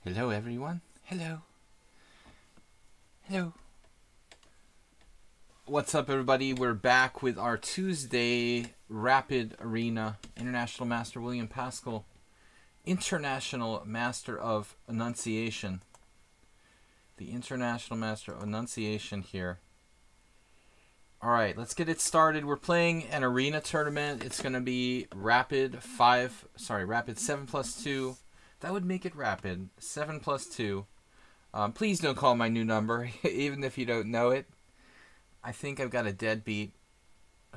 Hello, everyone. Hello. Hello. What's up, everybody? We're back with our Tuesday Rapid Arena. International Master William Paschall. International Master of Enunciation. The International Master of Enunciation here. Alright, let's get it started. We're playing an arena tournament. It's going to be rapid 7+2. That would make it rapid. 7+2. Please don't call my new number, even if you don't know it. I think I've got a deadbeat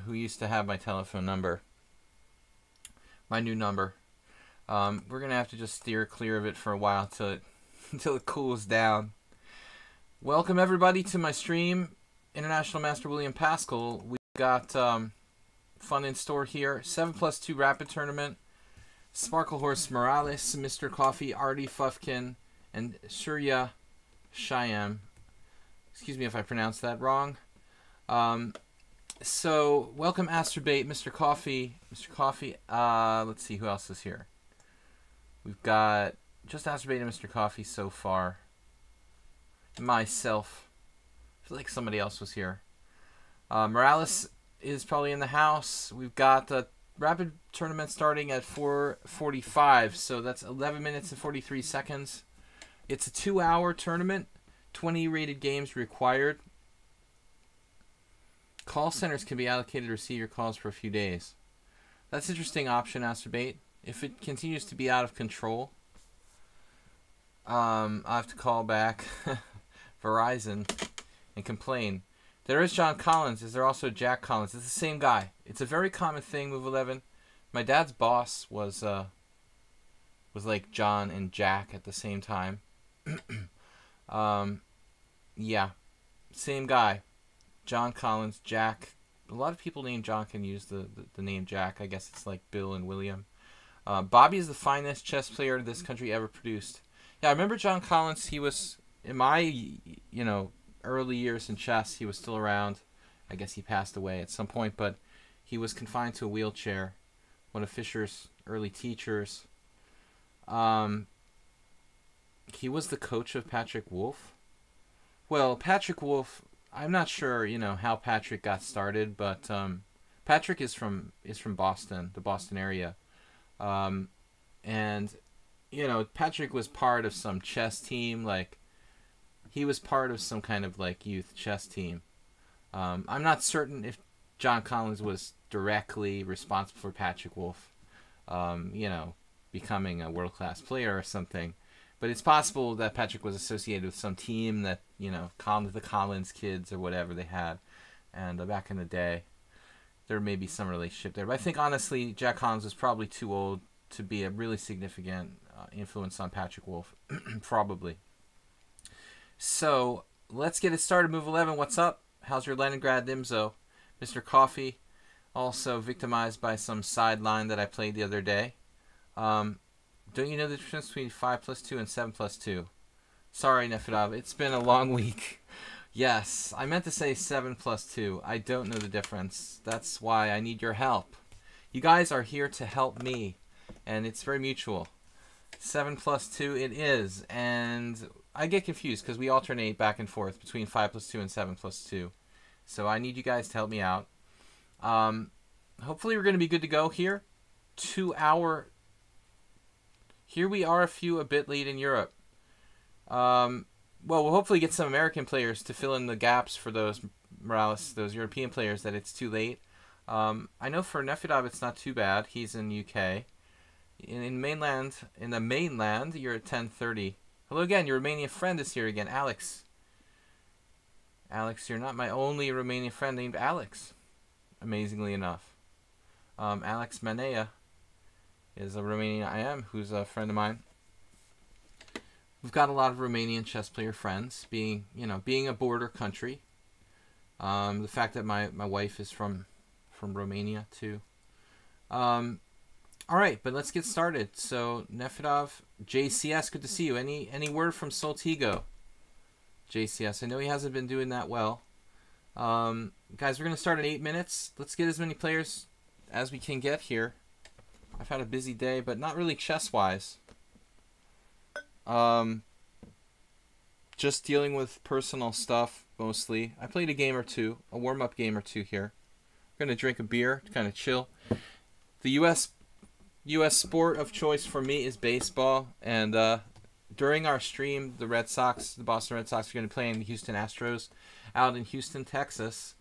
who used to have my telephone number. My new number. We're going to have to just steer clear of it for a while until it cools down. Welcome, everybody, to my stream. International Master William Paschall. We've got fun in store here. 7+2 rapid tournament. Sparkle Horse Morales, Mr. Coffee, Artie Fufkin, and Surya Shyam. Excuse me if I pronounced that wrong. So, welcome Astrobate, Mr. Coffee. Mr. Coffee, let's see who else is here. We've got just Astrobate and Mr. Coffee so far. Myself. I feel like somebody else was here. Morales is probably in the house. We've got the rapid tournament starting at 4:45, so that's 11 minutes and 43 seconds. It's a 2-hour tournament, 20 rated games required. Call centers can be allocated to receive your calls for a few days. That's an interesting option, Astrobate. If it continues to be out of control, I'll have to call back Verizon and complain. There is John Collins. Is there also Jack Collins? It's the same guy. It's a very common thing, Move 11. My dad's boss was like John and Jack at the same time. Yeah, same guy. John Collins, Jack. A lot of people named John can use the name Jack. I guess it's like Bill and William. Bobby is the finest chess player this country ever produced. Yeah, I remember John Collins. He was in my, early years in chess. He was still around. I guess he passed away at some point, but he was confined to a wheelchair. One of Fischer's early teachers. He was the coach of Patrick Wolf. Well, Patrick Wolf, I'm not sure, how Patrick got started, but Patrick is from Boston, the Boston area. And Patrick was part of some chess team, he was part of some kind of youth chess team. I'm not certain if John Collins was directly responsible for Patrick Wolf, becoming a world-class player or something. But it's possible that Patrick was associated with some team that, the Collins kids or whatever they had. And back in the day, there may be some relationship there. But I think, honestly, Jack Collins was probably too old to be a really significant influence on Patrick Wolf. Probably. So, let's get it started. Move 11, what's up? How's your Leningrad Nimzo? Mr. Coffee, also victimized by some sideline that I played the other day. Don't you know the difference between 5+2 and 7+2? Sorry, Nefedov, it's been a long week. Yes, I meant to say 7+2. I don't know the difference. That's why I need your help. You guys are here to help me, and it's very mutual. 7+2 it is, and I get confused because we alternate back and forth between 5+2 and 7+2. So I need you guys to help me out. Hopefully we're going to be good to go here. 2-hour. Here we are a bit late in Europe. Well, we'll hopefully get some American players to fill in the gaps for those Morales, those European players that it's too late. I know for Nefedov it's not too bad. He's in UK. In the mainland, you're at 10:30. Hello again, your Romanian friend is here again, Alex. Alex, you're not my only Romanian friend named Alex, amazingly enough. Alex Manea is a Romanian I am, who's a friend of mine. We've got a lot of Romanian chess player friends, being a border country. The fact that my wife is from Romania too. All right, but let's get started. So Nefedov, JCS, good to see you. Any word from Soltigo? JCS, I know he hasn't been doing that well. Guys, we're gonna start in 8 minutes. Let's get as many players as we can get here. I've had a busy day, but not really chess-wise. Just dealing with personal stuff mostly. I played a game or two, a warm-up game or two here. I'm gonna drink a beer to kind of chill. The U.S. sport of choice for me is baseball, and during our stream, the Boston Red Sox, are going to play in the Houston Astros out in Houston, Texas.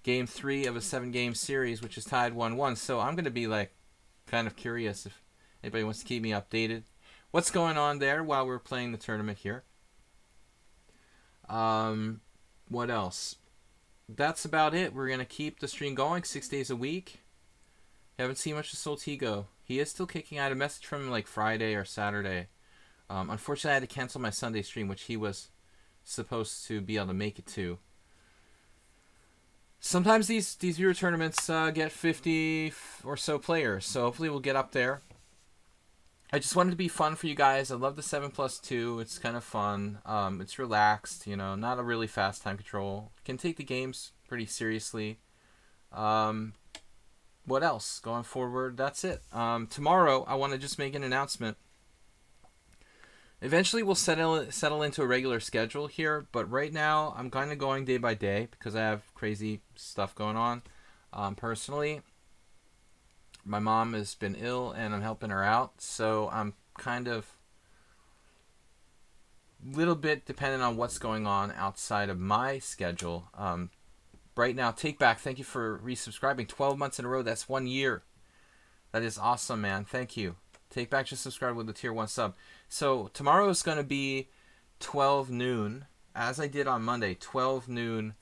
Game 3 of a 7-game series, which is tied 1-1. So I'm going to be like kind of curious if anybody wants to keep me updated. What's going on there while we're playing the tournament here? What else? That's about it. We're going to keep the stream going 6 days a week. Haven't seen much of Soltigo. He is still kicking. I had a message from him like Friday or Saturday. Unfortunately, I had to cancel my Sunday stream, which he was supposed to be able to make it to. Sometimes these viewer tournaments get 50 or so players, so hopefully we'll get up there. I just wanted to be fun for you guys. I love the 7+2. It's kind of fun. It's relaxed, you know, not a really fast time control. Can take the games pretty seriously. What else? Going forward, that's it. Tomorrow, I want to just make an announcement. Eventually, we'll settle into a regular schedule here, but right now, I'm kind of going day by day because I have crazy stuff going on. Personally, my mom has been ill, and I'm helping her out, so I'm kind of a little bit dependent on what's going on outside of my schedule. Right now, Take Back, thank you for resubscribing. 12 months in a row, that's 1 year. That is awesome, man. Thank you. Take Back just subscribed with a tier 1 sub. So tomorrow is going to be 12 noon, as I did on Monday, 12 noon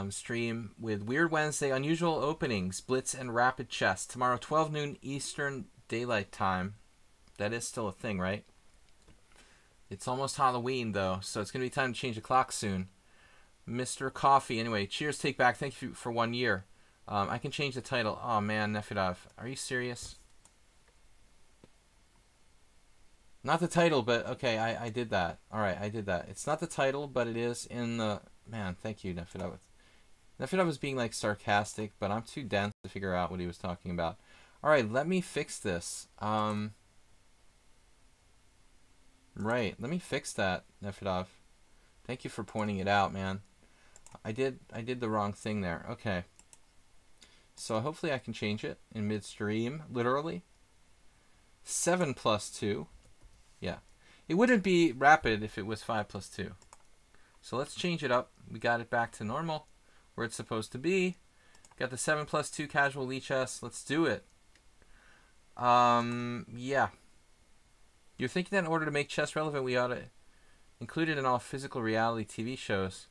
stream with Weird Wednesday, Unusual Openings, Blitz, and Rapid Chess. Tomorrow, 12 noon Eastern Daylight Time. That is still a thing, right? It's almost Halloween, though, so it's going to be time to change the clock soon. Mr. Coffee. Anyway, cheers, Take Back. Thank you for 1 year. I can change the title. Oh, man, Nefedov. Are you serious? Not the title, but okay, I did that. Alright, I did that. It's not the title, but it is in the... Man, thank you, Nefedov. Nefedov was being, like, sarcastic, but I'm too dense to figure out what he was talking about. Alright, let me fix this. Right, let me fix that, Nefedov. Thank you for pointing it out, man. I did the wrong thing there. Okay. So hopefully I can change it in midstream, literally. 7+2. Yeah. It wouldn't be rapid if it was 5+2. So let's change it up. We got it back to normal, where it's supposed to be. Got the 7+2 casual lichess. Let's do it. Yeah. You're thinking that in order to make chess relevant, we ought to include it in all physical reality TV shows.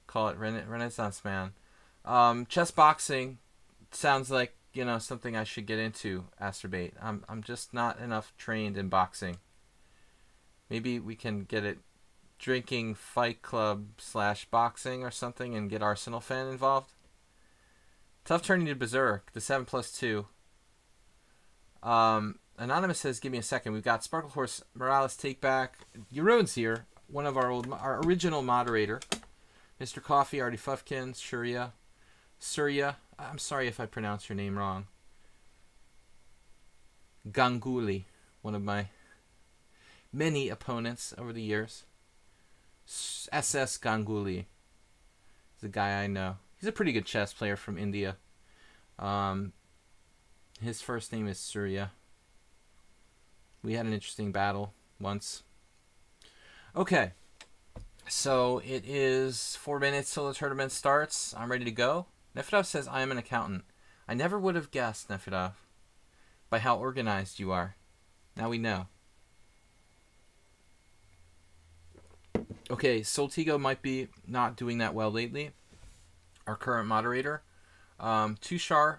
Call it Renaissance Man. Chess boxing sounds like, you know, something I should get into, Asterbait. I'm just not enough trained in boxing. Maybe we can get it drinking fight club / boxing or something and get Arsenal fan involved. Tough turning to Berserk, the 7+2. Anonymous says, give me a second. We've got Sparkle Horse, Morales, Take Back. Jeroen's here, one of our original moderator. Mr. Coffee, Artie Fufkin, Surya. I'm sorry if I pronounce your name wrong. Ganguly, one of my many opponents over the years. SS Ganguly is a guy I know. He's a pretty good chess player from India. His first name is Surya. We had an interesting battle once. Okay. So it is 4 minutes till the tournament starts. I'm ready to go. Nefedov says I am an accountant. I never would have guessed, Nefedov, by how organized you are. Now we know. Okay, Soltigo might be not doing that well lately. Our current moderator. Tushar,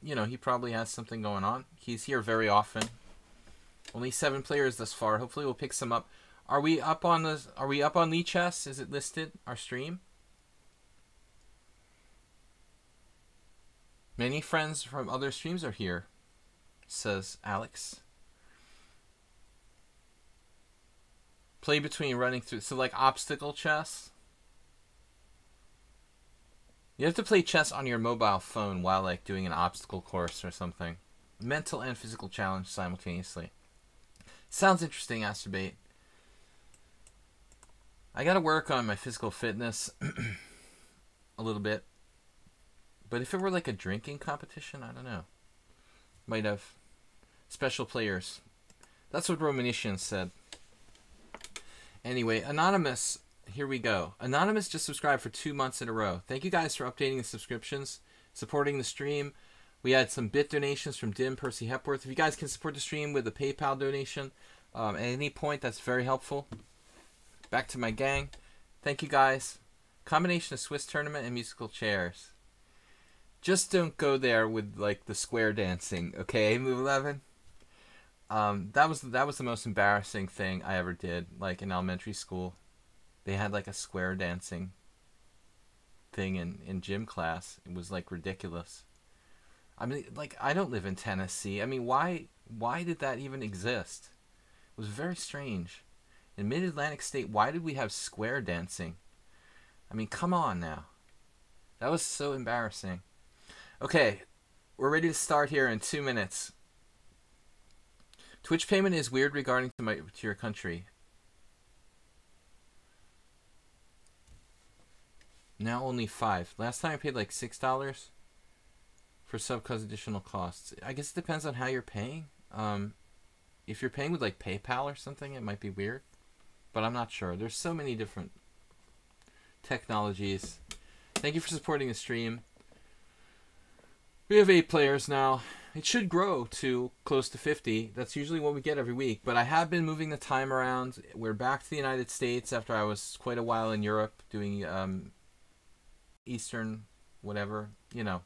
you know, he probably has something going on. He's here very often. Only 7 players thus far. Hopefully we'll pick some up. Are we up on lichess? Is it listed? Our stream? Many friends from other streams are here, says Alex. Play between running through, so like obstacle chess. You have to play chess on your mobile phone while like doing an obstacle course or something. Mental and physical challenge simultaneously. Sounds interesting, Asterbait. I got to work on my physical fitness a little bit. But if it were like a drinking competition, I don't know. Might have special players. That's what Romanicians said. Anyway, Anonymous, here we go. Anonymous just subscribed for 2 months in a row. Thank you guys for updating the subscriptions, supporting the stream. We had some bit donations from Dim, Percy Hepworth. If you guys can support the stream with a PayPal donation at any point, that's very helpful. Back to my gang. Thank you guys. Combination of Swiss tournament and musical chairs. Just don't go there with like the square dancing, okay, Move 11? That was the most embarrassing thing I ever did, like in elementary school. They had like a square dancing thing in gym class. It was like ridiculous. I mean, like, I don't live in Tennessee. I mean, why did that even exist? It was very strange. In Mid-Atlantic State, why did we have square dancing? I mean, come on now. That was so embarrassing. Okay, we're ready to start here in 2 minutes. Twitch payment is weird regarding to your country. Now only $5. Last time I paid like $6 for sub cause additional costs. I guess it depends on how you're paying. If you're paying with like PayPal or something, it might be weird. But I'm not sure. There's so many different technologies. Thank you for supporting the stream. We have 8 players now. It should grow to close to 50. That's usually what we get every week. But I have been moving the time around. We're back to the United States after I was quite a while in Europe doing Eastern, whatever. You know,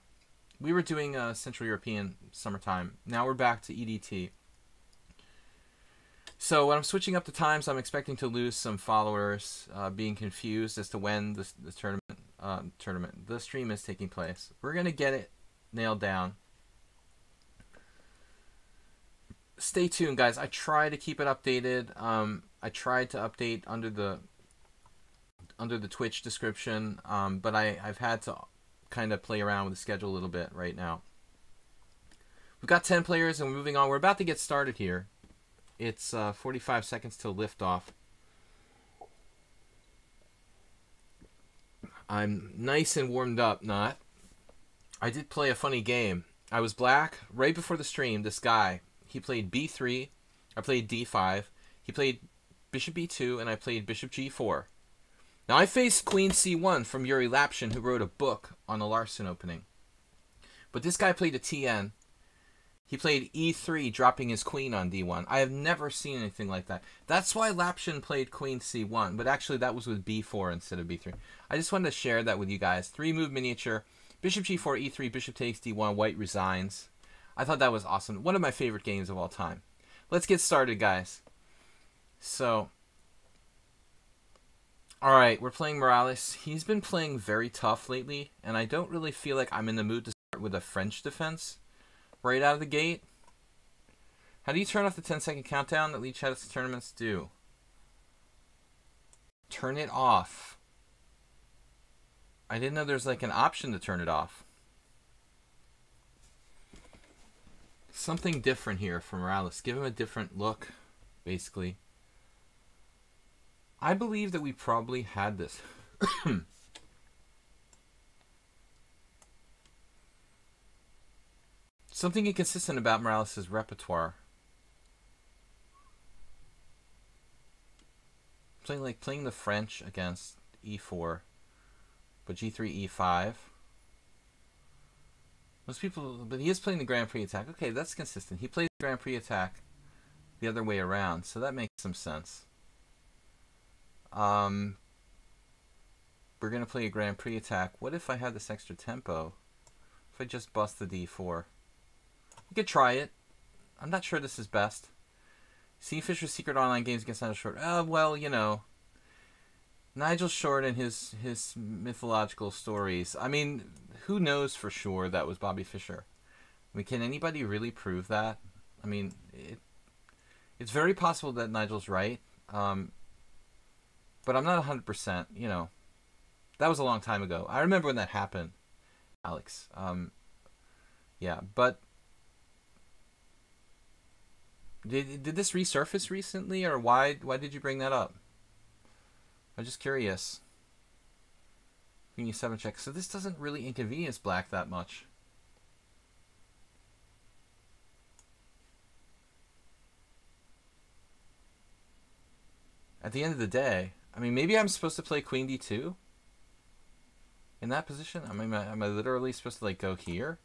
we were doing Central European summertime. Now we're back to EDT. So when I'm switching up the times, I'm expecting to lose some followers, being confused as to when the stream is taking place. We're gonna get it nailed down. Stay tuned, guys. I try to keep it updated. I tried to update under the Twitch description, but I've had to kind of play around with the schedule a little bit right now. We've got 10 players and we're moving on. We're about to get started here. It's 45 seconds till liftoff. I'm nice and warmed up, not. I did play a funny game. I was black. Right before the stream, this guy, he played b3. I played d5. He played bishop b2, and I played bishop g4. Now, I faced queen c1 from Yuri Lapshin, who wrote a book on the Larsen opening. But this guy played a tn. He played e3, dropping his queen on d1. I have never seen anything like that. That's why Lapshin played queen c1, but actually that was with b4 instead of b3. I just wanted to share that with you guys. 3-move miniature. Bishop g4, e3, bishop takes d1, white resigns. I thought that was awesome. One of my favorite games of all time. Let's get started, guys. So, alright, we're playing Morales. He's been playing very tough lately, and I don't really feel like I'm in the mood to start with a French defense right out of the gate. How do you turn off the 10-second countdown that lichess tournaments do? Turn it off. I didn't know there's like an option to turn it off. Something different here for Morales. Give him a different look, basically. I believe that we probably had this. Something inconsistent about Morales' repertoire. Playing the French against e4. But g3, e5. Most people, but he is playing the Grand Prix attack. Okay, that's consistent. He plays the Grand Prix attack the other way around, so that makes some sense. We're going to play a Grand Prix attack. What if I had this extra tempo? If I just bust the d4? We could try it. I'm not sure this is best. See Fisher's secret online games against Nigel Short. Well, you know. Nigel Short and his mythological stories. I mean, who knows for sure that was Bobby Fischer? I mean, can anybody really prove that? I mean, it's very possible that Nigel's right. But I'm not 100%, you know. That was a long time ago. I remember when that happened, Alex. Yeah, but did this resurface recently, or why did you bring that up? I'm just curious. Queen e7 check. So this doesn't really inconvenience black that much. At the end of the day, I mean, maybe I'm supposed to play queen d2 in that position. I mean, am I literally supposed to like go here,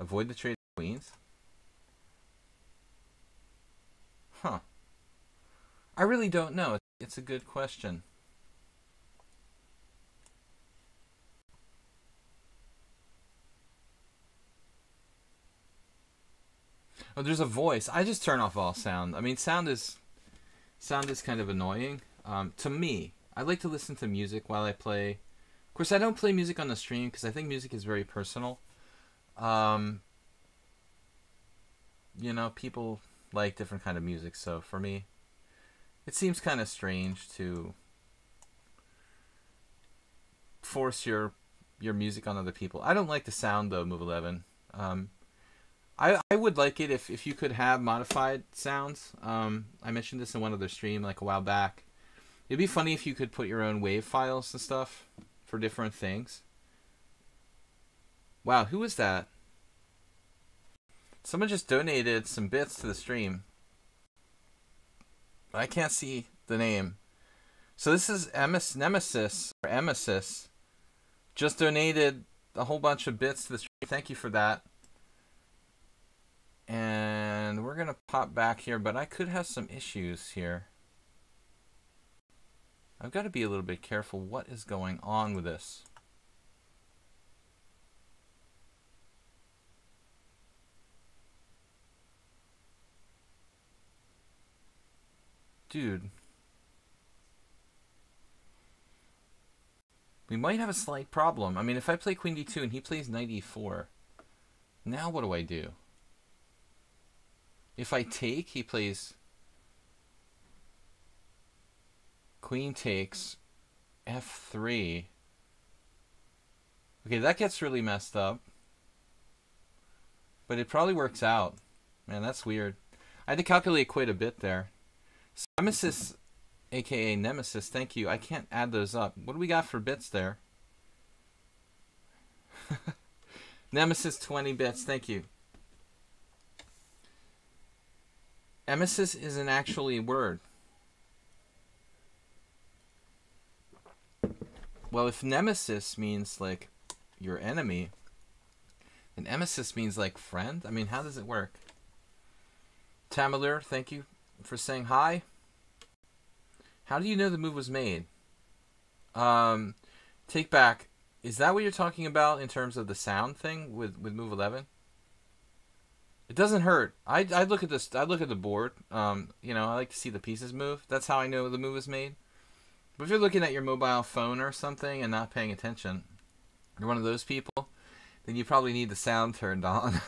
avoid the trade of queens? Huh. I really don't know. It's a good question. Oh, there's a voice. I just turn off all sound. I mean, sound is kind of annoying. To me, I like to listen to music while I play. Of course, I don't play music on the stream because I think music is very personal. You know, people like different kind of music, so for me, it seems kind of strange to force your music on other people. I don't like the sound though, Move 11. I would like it if you could have modified sounds. I mentioned this in one other stream like a while back. It'd be funny if you could put your own wave files and stuff for different things. Wow, who was that? Someone just donated some bits to the stream. I can't see the name. So this is Nemesis, or Emesis. Just donated a whole bunch of bits to the stream. Thank you for that. And we're going to pop back here, but I could have some issues here. I've got to be a little bit careful what is going on with this. Dude. We might have a slight problem. I mean, if I play queen d2 and he plays knight e4, now what do I do? If I take, he plays queen takes f3. Okay, that gets really messed up. But it probably works out. Man, that's weird. I had to calculate quite a bit there. So Nemesis, aka Nemesis, thank you. I can't add those up. What do we got for bits there? Nemesis 20 bits, thank you. Emesis isn't actually a word. Well, if Nemesis means like your enemy, then Emesis means like friend. I mean, how does it work? Tamalir, thank you for saying hi. How do you know the move was made? Take back. Is that what you're talking about in terms of the sound thing with move 11? It doesn't hurt. I look at this. I look at the board. You know, I like to see the pieces move. That's how I know the move is made. But if you're looking at your mobile phone or something and not paying attention, you're one of those people, then you probably need the sound turned on.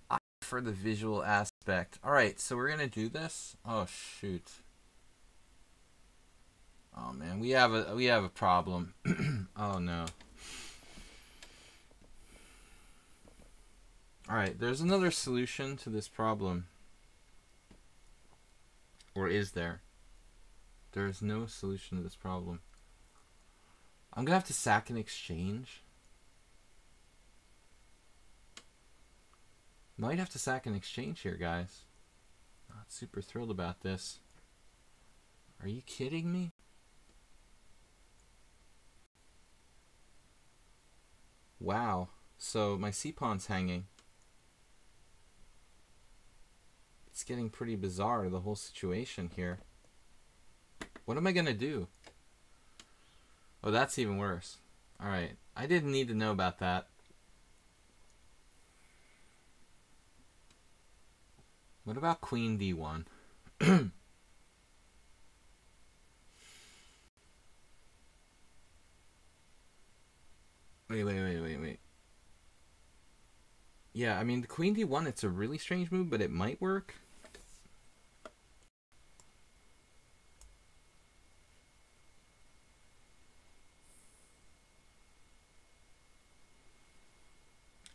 I prefer the visual aspect. All right, so we're gonna do this. Oh shoot. Oh man, we have a problem. Oh no. Alright, there's another solution to this problem. Or is there? There is no solution to this problem. I'm gonna have to sack an exchange. Might have to sack an exchange here, guys. Not super thrilled about this. Are you kidding me? Wow. So my c-pawn's hanging. It's getting pretty bizarre, the whole situation here. What am I going to do? Oh, that's even worse. Alright. I didn't need to know about that. What about queen d1? Wait. Yeah, I mean, the queen d1, it's a really strange move, but it might work.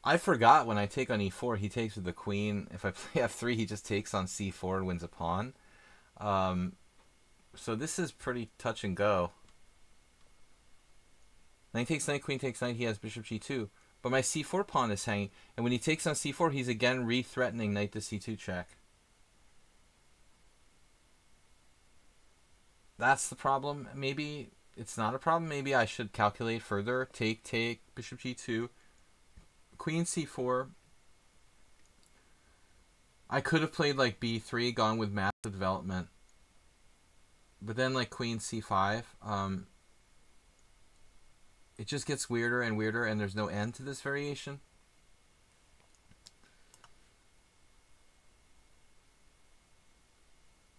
I forgot when I take on e4, he takes with the queen. If I play f3, he just takes on c4 and wins a pawn. So this is pretty touch and go. Knight takes knight, queen takes knight, he has bishop g2. But my c4 pawn is hanging. And when he takes on c4, he's again re-threatening knight to c2 check. That's the problem. Maybe it's not a problem. Maybe I should calculate further. Take, bishop g2, queen c4. I could have played like b3, gone with massive development. But then like queen c5. It just gets weirder and weirder, and there's no end to this variation.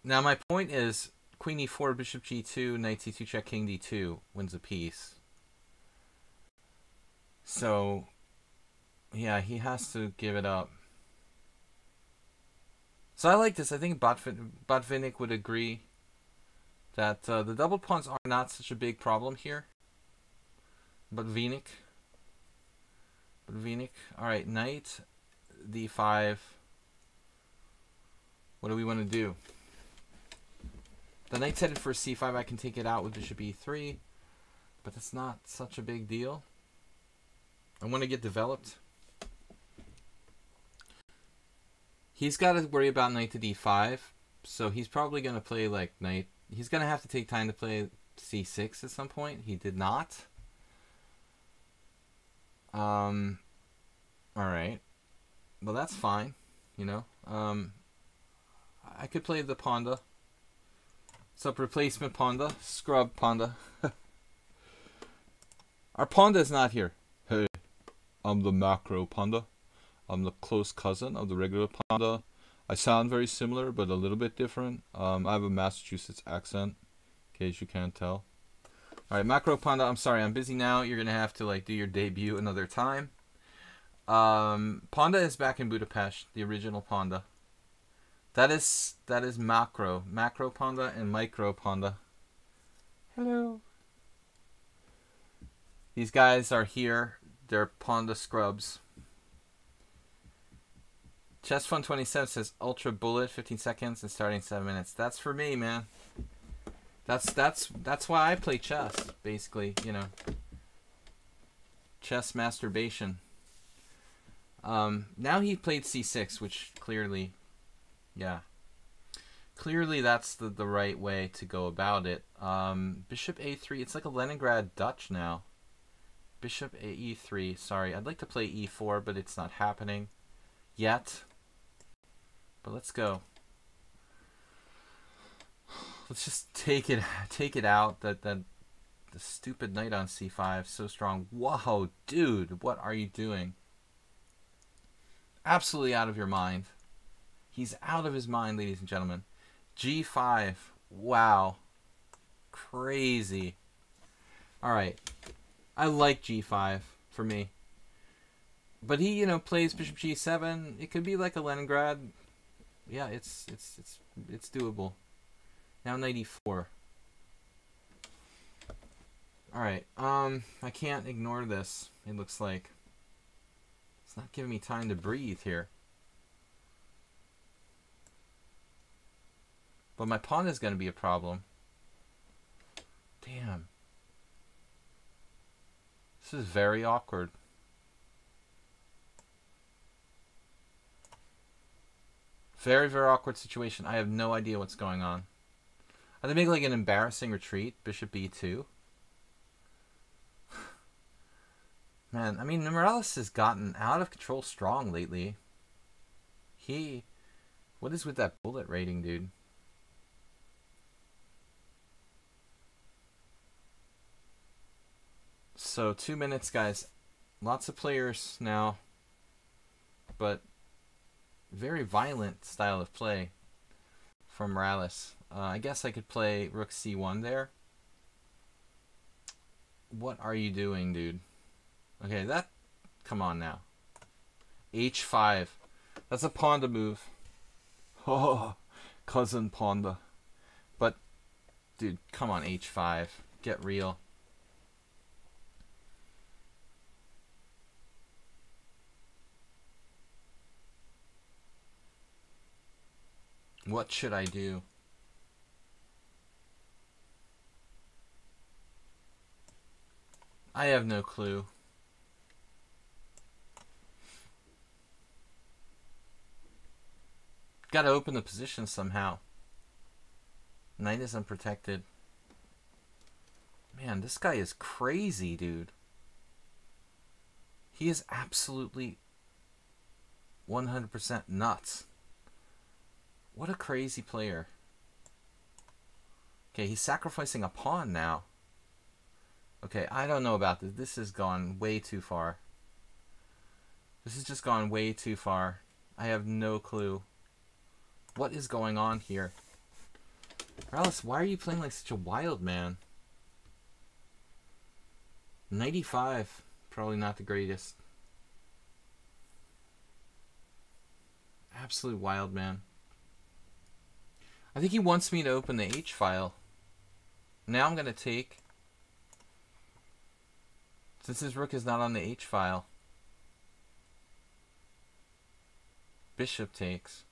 Now my point is, queen e4, bishop g2, knight c2 check, king d2 wins a piece. So, yeah, he has to give it up. So I like this. I think Botvinnik would agree that the double pawns are not such a big problem here. Botvinnik. Alright, knight d5. What do we want to do? The knight's headed for c5. I can take it out with bishop e3. But that's not such a big deal. I want to get developed. He's got to worry about knight to d5. So he's probably going to play like knight. He's going to have to take time to play c6 at some point. He did not. Alright. Well, that's fine, you know. I could play the Ponda. What's up, replacement Ponda? Scrub Ponda. Our Ponda is not here. Hey, I'm the macro Ponda. I'm the close cousin of the regular Ponda. I sound very similar, but a little bit different. I have a Massachusetts accent, in case you can't tell. Alright, Macro Ponda, I'm sorry, I'm busy now. You're going to have to like do your debut another time. Ponda is back in Budapest, the original Ponda. That is Macro. Macro Ponda and Micro Ponda. Hello. These guys are here. They're Ponda scrubs. Chess Fun 27 says Ultra Bullet, 15 seconds and starting 7 minutes. That's for me, man. That's why I play chess, basically, you know. Chess masturbation. Now he played c6, which clearly, yeah. Clearly that's the right way to go about it. Bishop a3, it's like a Leningrad Dutch now. Bishop e3, sorry. I'd like to play e4, but it's not happening yet. But let's go. Let's just take it out. The stupid knight on c5, so strong. Whoa, dude, what are you doing? Absolutely out of your mind. He's out of his mind, ladies and gentlemen. g5, wow, crazy. All right, I like g5 for me. But he, you know, plays bishop g7. It could be like a Leningrad. Yeah, it's doable. Now knight e4. Alright, I can't ignore this, it looks like. It's not giving me time to breathe here. But my pawn is going to be a problem. Damn. This is very awkward. Very, very awkward situation. I have no idea what's going on. Are they making like an embarrassing retreat? Bishop b2. Man, I mean, Morales has gotten out of control strong lately. What is with that bullet rating, dude? So 2 minutes, guys. Lots of players now, but very violent style of play from Morales. I guess I could play rook c1 there. What are you doing, dude? Okay, come on now. h5. That's a Ponda move. Oh, cousin Ponda. But, dude, come on, h5. Get real. What should I do? I have no clue. Gotta open the position somehow. Knight is unprotected. Man, this guy is crazy, dude. He is absolutely 100% nuts. What a crazy player. Okay, he's sacrificing a pawn now. Okay, I don't know about this. This has gone way too far. This has just gone way too far. I have no clue. What is going on here? Morales, why are you playing like such a wild man? 95. Probably not the greatest. Absolute wild man. I think he wants me to open the H file. Now I'm going to take... Since his rook is not on the H file. Bishop takes.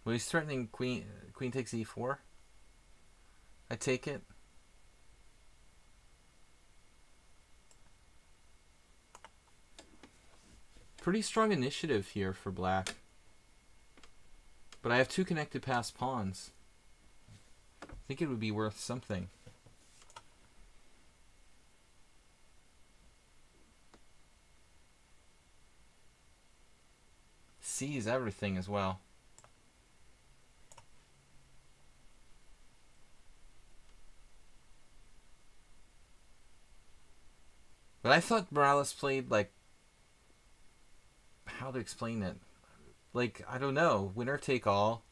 Well, he's threatening queen takes e4. I take it. Pretty strong initiative here for black. But I have two connected passed pawns. I think it would be worth something. C is everything as well. But I thought Morales played like, how to explain it? Like, I don't know, winner take all.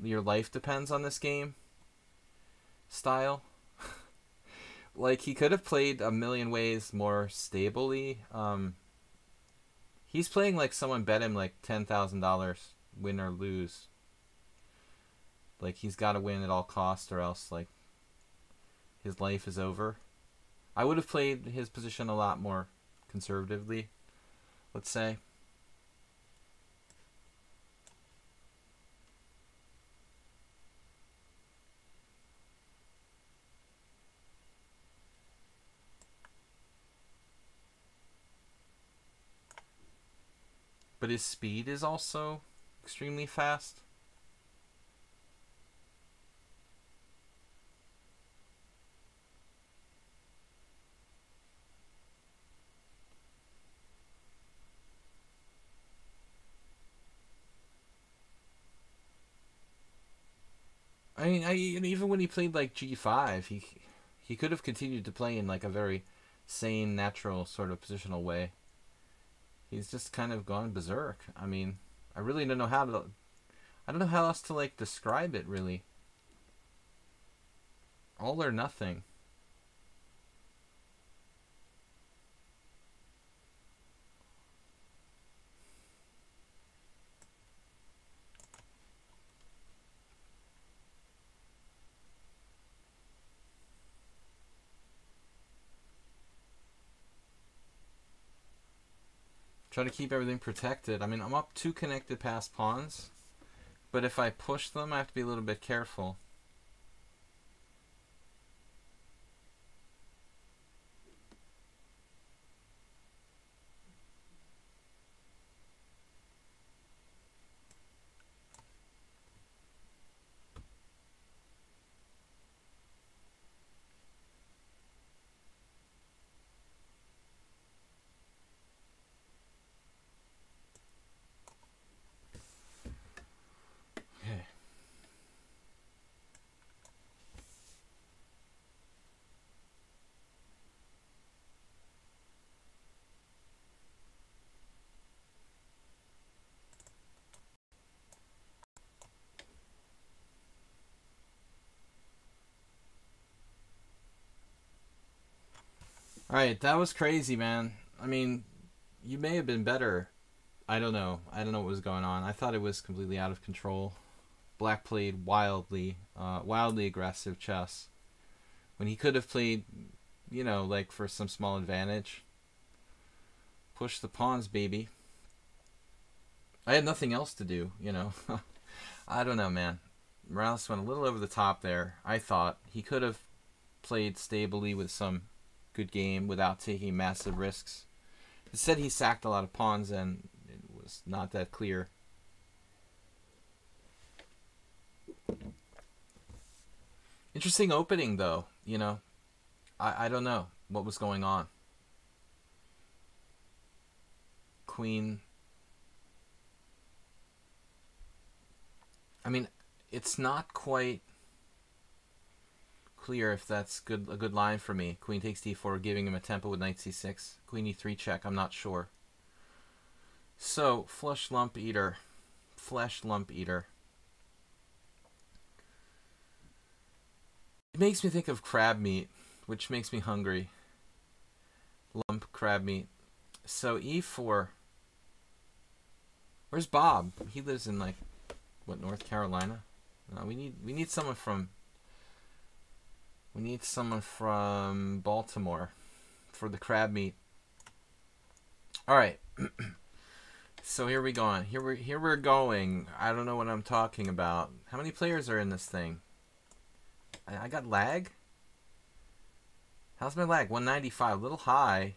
Your life depends on this game style. Like, he could have played a million ways more stably. He's playing like someone bet him like $10,000 win or lose. Like, he's got to win at all costs or else like his life is over. I would have played his position a lot more conservatively, let's say. But his speed is also extremely fast. I mean, even when he played like G5, he could have continued to play in like a very sane, natural sort of positional way. He's just kind of gone berserk. I mean, I really don't know how to... I don't know how else to like describe it, really. All or nothing. Try to keep everything protected. I mean, I'm up two connected passed pawns, but if I push them, I have to be a little bit careful. Alright, that was crazy, man. I mean, you may have been better. I don't know. I don't know what was going on. I thought it was completely out of control. black played wildly aggressive chess when he could have played, you know, like for some small advantage. Push the pawns, baby. I had nothing else to do, you know. I don't know, man. Morales went a little over the top there. I thought he could have played stably with some good game without taking massive risks. Instead, he sacked a lot of pawns, and it was not that clear. Interesting opening, though. You know, I don't know what was going on. Queen. I mean, it's not quite clear if that's a good line for me. Queen takes d4, giving him a tempo with knight c6. Queen e3 check, I'm not sure. So, flesh lump eater. Flesh lump eater. It makes me think of crab meat, which makes me hungry. Lump crab meat. So, e4. Where's Bob? He lives in, like, what, North Carolina? No, we need someone from Baltimore for the crab meat. All right. So here we go. Here we're going. I don't know what I'm talking about. How many players are in this thing? I got lag. How's my lag? 195. A little high.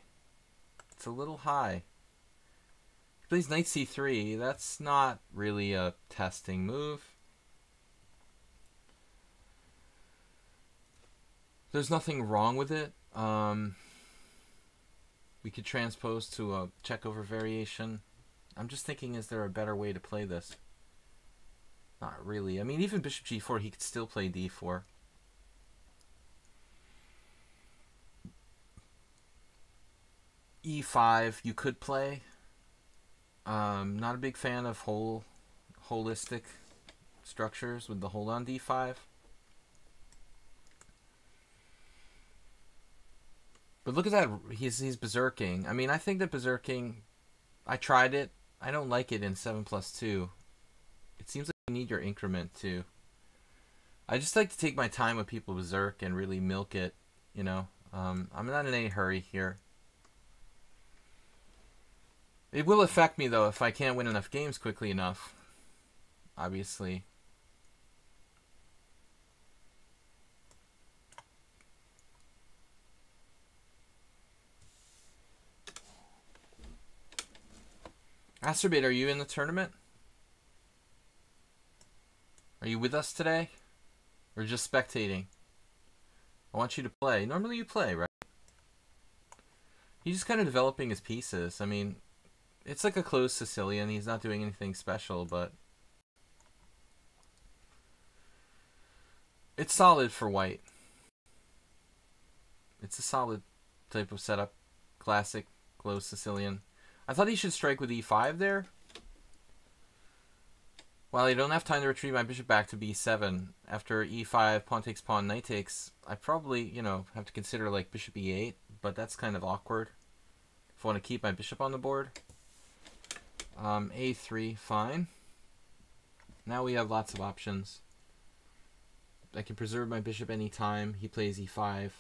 It's a little high. He plays knight c3. That's not really a testing move. There's nothing wrong with it. We could transpose to a check over variation. I'm just thinking, is there a better way to play this? Not really. I mean, even bishop g4, he could still play d4. e5, you could play. Not a big fan of holistic structures with the hold on d5. But look at that, he's berserking. I mean, I think that berserking, I tried it. I don't like it in 7+2. It seems like you need your increment too. I just like to take my time with people berserk and really milk it, you know. I'm not in any hurry here. It will affect me, though, if I can't win enough games quickly enough. Obviously. Astrobate, are you in the tournament? Are you with us today? Or just spectating? I want you to play. Normally you play, right? He's just kind of developing his pieces. I mean, it's like a closed Sicilian. He's not doing anything special, but it's solid for white. It's a solid type of setup. Classic closed Sicilian. I thought he should strike with e5 there. While I don't have time to retrieve my bishop back to b7, after e5, pawn takes pawn, knight takes, I probably, you know, have to consider like bishop e8, but that's kind of awkward if I want to keep my bishop on the board. A3, fine. Now we have lots of options. I can preserve my bishop anytime. He plays e5.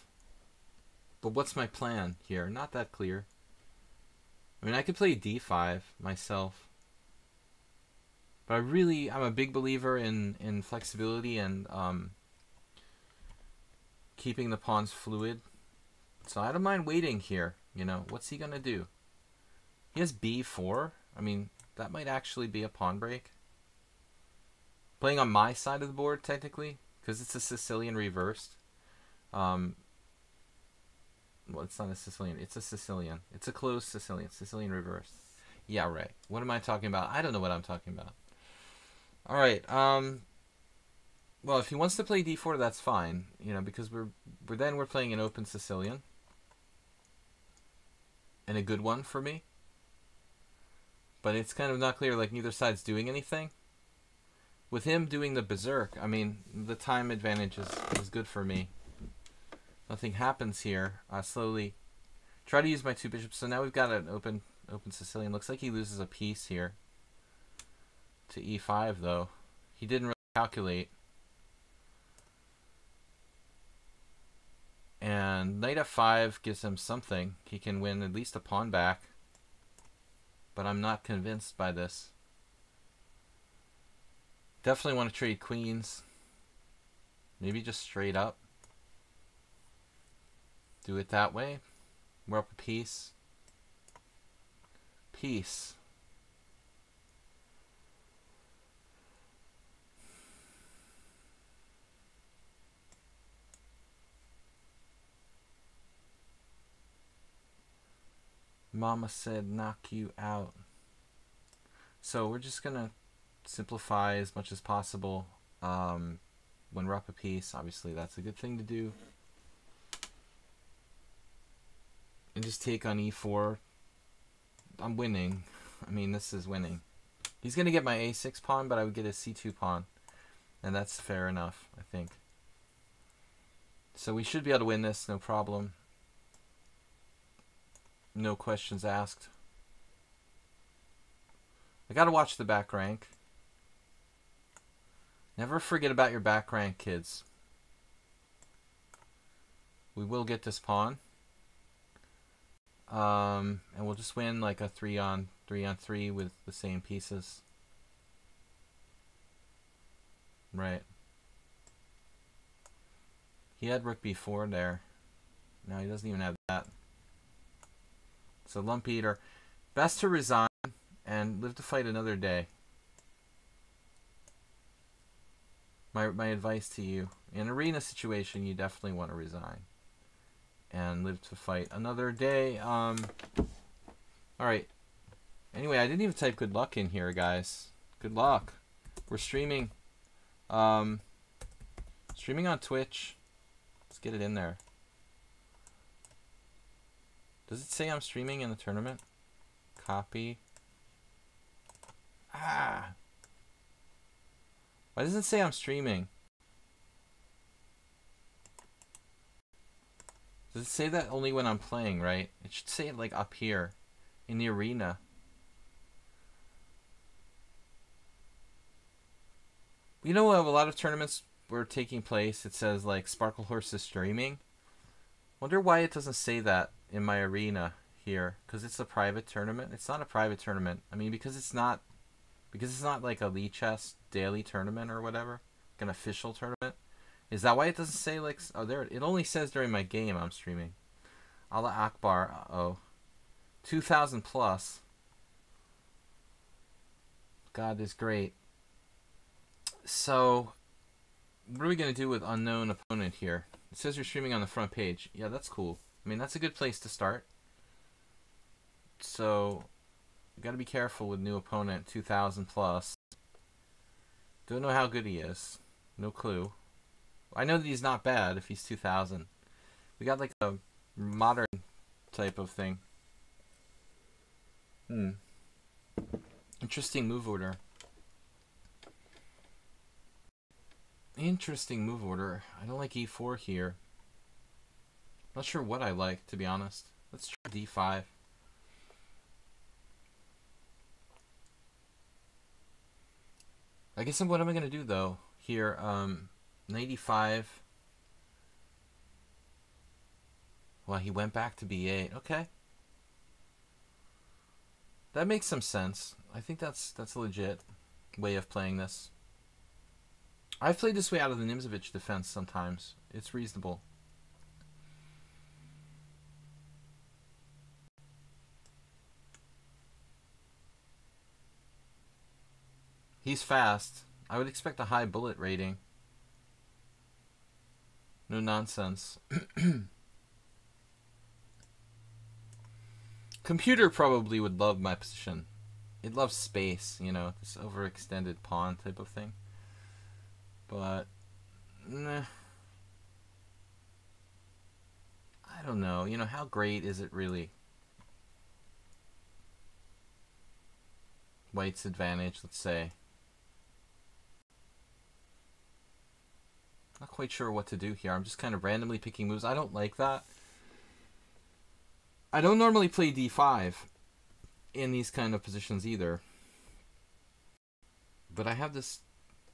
But what's my plan here? Not that clear. I mean, I could play d5 myself. But I'm a big believer in flexibility and keeping the pawns fluid. So I don't mind waiting here. You know, what's he going to do? He has b4. I mean, that might actually be a pawn break. Playing on my side of the board, technically, because it's a Sicilian reversed. Well, it's not a Sicilian. It's a Sicilian. It's a closed Sicilian. Sicilian reversed. Yeah, right. What am I talking about? I don't know what I'm talking about. All right. Well, if he wants to play d4, that's fine. You know, because we're playing an open Sicilian, and a good one for me. But it's kind of not clear, like neither side's doing anything. With him doing the berserk, I mean, the time advantage is good for me. Nothing happens here. I slowly try to use my two bishops. So now we've got an open Sicilian. Looks like he loses a piece here to e5, though. He didn't really calculate. And knight f5 gives him something. He can win at least a pawn back. But I'm not convinced by this. Definitely want to trade queens. Maybe just straight up. Do it that way. We're up a piece. Piece. Mama said knock you out. So we're just gonna simplify as much as possible. When we're up a piece, obviously that's a good thing to do. And just take on e4. I'm winning. I mean, this is winning. He's gonna get my a6 pawn, but I would get a c2 pawn. And that's fair enough, I think. So we should be able to win this, no problem. No questions asked. I gotta watch the back rank. Never forget about your back rank, kids. We will get this pawn. And we'll just win like a 3-on-3 with the same pieces. Right. He had rook b4 there. Now he doesn't even have that. So lump eater. Best to resign and live to fight another day. My advice to you. In an arena situation, you definitely want to resign. And live to fight another day. Alright. Anyway, I didn't even type good luck in here, guys. Good luck. We're streaming. Streaming on Twitch. Let's get it in there. Does it say I'm streaming in the tournament? Copy. Ah! Why does it say I'm streaming? Does it say that only when I'm playing, right? It should say it like up here in the arena. You know, a lot of tournaments were taking place. It says like Sparkle Horse is streaming. Wonder why it doesn't say that in my arena here, because it's a private tournament. It's not a private tournament. I mean, because it's not like a lichess daily tournament or whatever, like an official tournament. Is that why it doesn't say like, oh, there, it only says during my game I'm streaming. Allah Akbar. Uh-oh. 2,000 plus. God is great. So what are we going to do with unknown opponent here? It says you're streaming on the front page. Yeah, that's cool. I mean, that's a good place to start. So you got to be careful with new opponent, 2,000 plus. Don't know how good he is. No clue. I know that he's not bad if he's 2,000. We got like a modern type of thing. Interesting move order. Interesting move order. I don't like e4 here. Not sure what I like, to be honest. Let's try d5. I guess what am I going to do, though? Here, knight e5. Well, he went back to b8. Okay. That makes some sense. I think that's a legit way of playing this. I've played this way out of the Nimzovich defense sometimes. It's reasonable. He's fast. I would expect a high bullet rating. No nonsense. Computer probably would love my position. It loves space, you know, this overextended pawn type of thing. But, nah. I don't know. You know, how great is it really? White's advantage, let's say. Not quite sure what to do here. I'm just kind of randomly picking moves. I don't like that. I don't normally play d5 in these kind of positions either. But I have this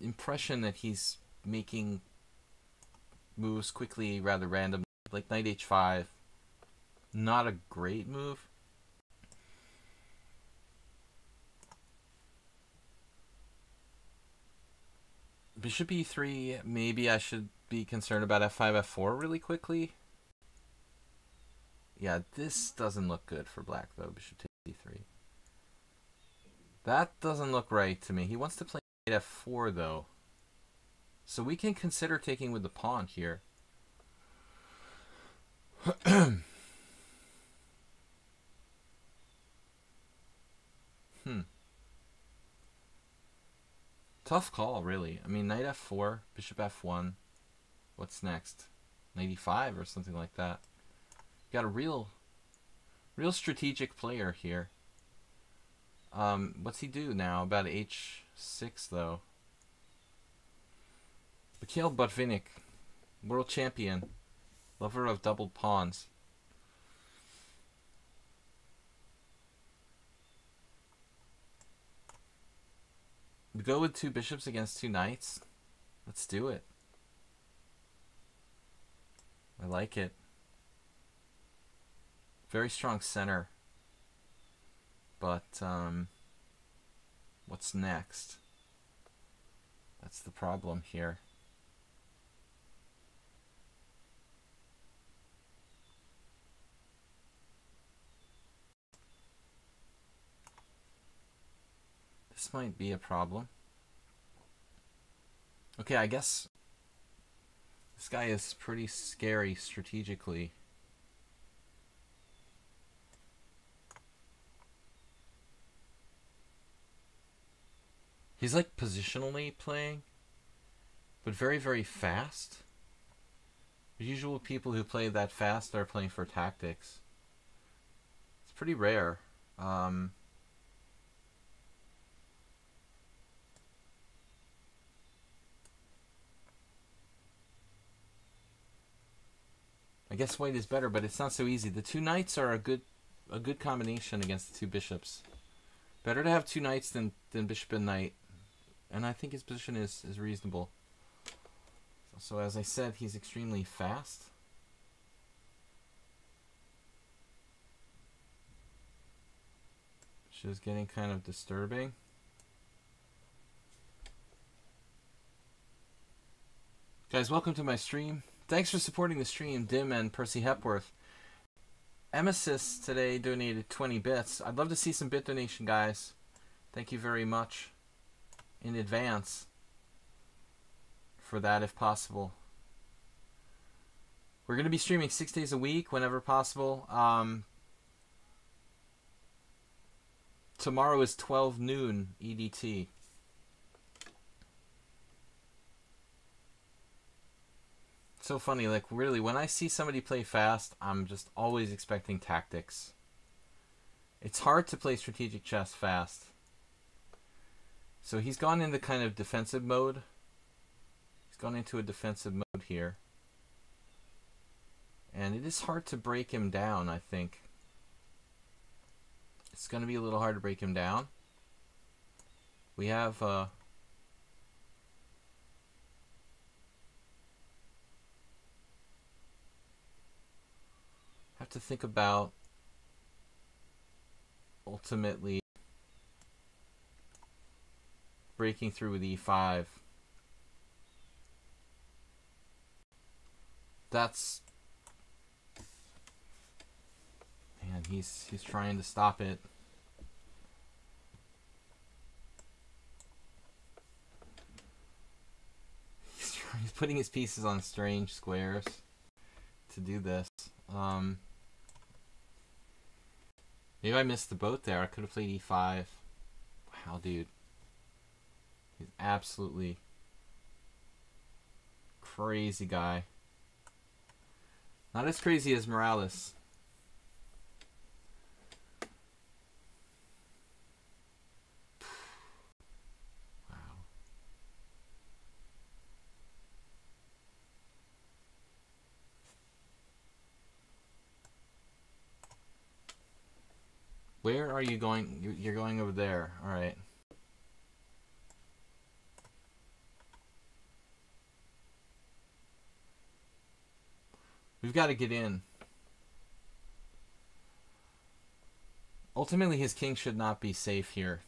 impression that he's making moves quickly, rather random, like knight h5. Not a great move. Bishop e3, maybe I should be concerned about f5, f4 really quickly. Yeah, this doesn't look good for black, though. Bishop takes e3. That doesn't look right to me. He wants to play f4, though. So we can consider taking with the pawn here. Tough call, really. I mean, knight f4, bishop f1. What's next? Knight e5 or something like that. Got a real strategic player here. What's he do now? About h6, though. Mikhail Botvinnik, world champion, lover of doubled pawns. We go with two bishops against two knights. Let's do it. I like it. Very strong center. But, what's next? That's the problem here. This might be a problem. Okay, I guess this guy is pretty scary strategically. He's like positionally playing, but very, very fast. The usual people who play that fast are playing for tactics. It's pretty rare. I guess white is better, but it's not so easy. The two knights are a good combination against the two bishops. Better to have two knights than bishop and knight. And I think his position is reasonable. So as I said, he's extremely fast. Which is getting kind of disturbing. Guys, welcome to my stream. Thanks for supporting the stream, Dim and Percy Hepworth. Emesis today donated 20 bits. I'd love to see some bit donation, guys. Thank you very much in advance for that, if possible. We're going to be streaming 6 days a week whenever possible. Tomorrow is 12 noon EDT. So funny, like really, when I see somebody play fast, I'm just always expecting tactics. It's hard to play strategic chess fast. So he's gone into kind of defensive mode. He's gone into a defensive mode here. And it is hard to break him down, I think. It's going to be a little hard to break him down. We have to think about ultimately breaking through with e5. That's, man, he's trying to stop it. He's putting his pieces on strange squares to do this. Maybe I missed the boat there. I could have played e5. Wow, dude. He's absolutely crazy guy. Not as crazy as Morales. Wow. Where are you going? You're going over there. All right. We've got to get in. Ultimately, his king should not be safe here.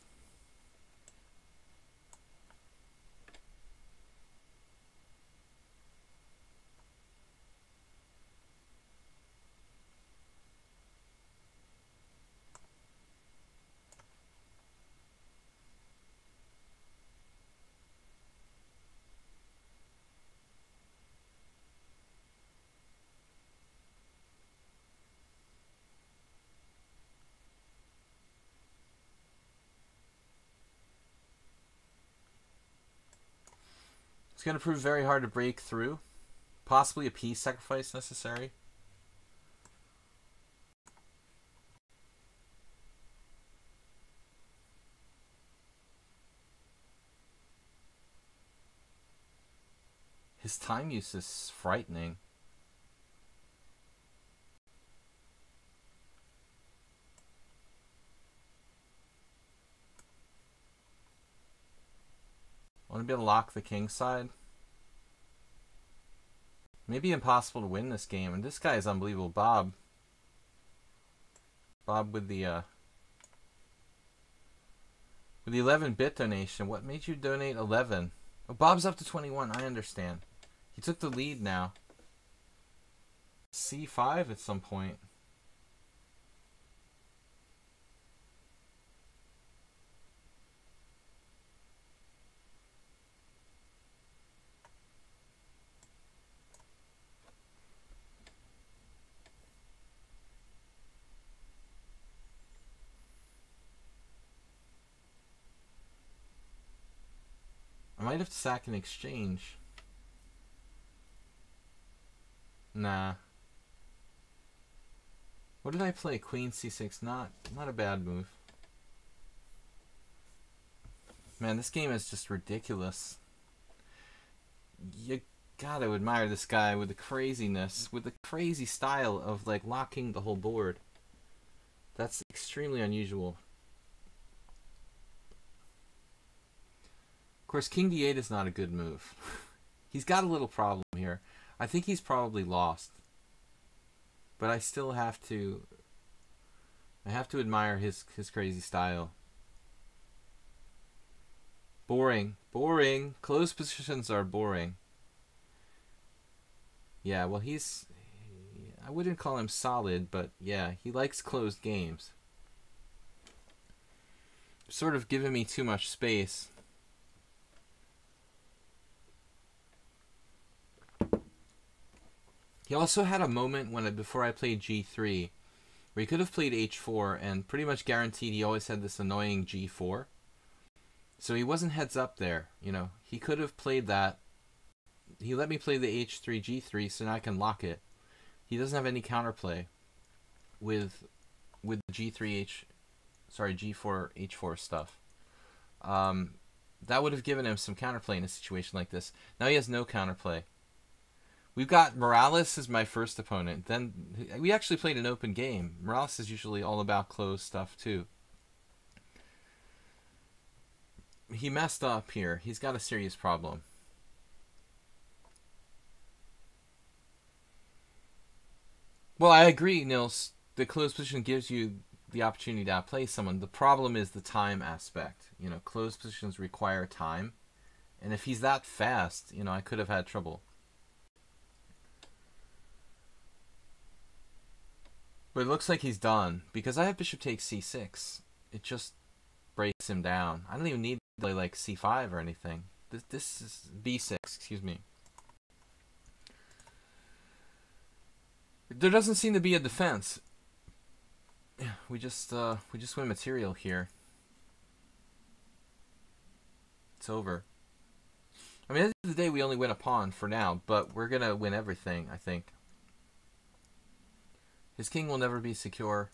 It's going to prove very hard to break through. Possibly a piece sacrifice necessary. His time use is frightening. I want to be able to lock the king side. Maybe impossible to win this game. And this guy is unbelievable. Bob with the 11-bit donation. What made you donate 11? Oh, Bob's up to 21. I understand. He took the lead now. C5 at some point. I might have to sack an exchange. Nah. What did I play? Queen c6. Not a bad move. Man, this game is just ridiculous. You gotta admire this guy with the craziness, with the crazy style of like locking the whole board. That's extremely unusual. Of course, king d8 is not a good move. He's got a little problem here. I think he's probably lost. But I still have to... I have to admire his crazy style. Boring. Boring. Closed positions are boring. Yeah, well he's... I wouldn't call him solid, but yeah, he likes closed games. Sort of giving me too much space. He also had a moment when before I played g3 where he could have played h4 and pretty much guaranteed he always had this annoying g4. So he wasn't heads up there, you know. He could have played that. He let me play the h3 g3 so now I can lock it. He doesn't have any counterplay with the g4 h4 stuff. That would have given him some counterplay in a situation like this. Now he has no counterplay. We've got Morales as my first opponent. Then we actually played an open game. Morales is usually all about closed stuff too. He messed up here. He's got a serious problem. Well, I agree, Nils. The closed position gives you the opportunity to outplay someone. The problem is the time aspect. You know, closed positions require time. And if he's that fast, you know, I could have had trouble. But it looks like he's done. Because I have bishop takes c6. It just breaks him down. I don't even need to play like c5 or anything. This is b6, excuse me. There doesn't seem to be a defense. We just win material here. It's over. I mean, at the end of the day, we only win a pawn for now, but we're gonna win everything, I think. His king will never be secure.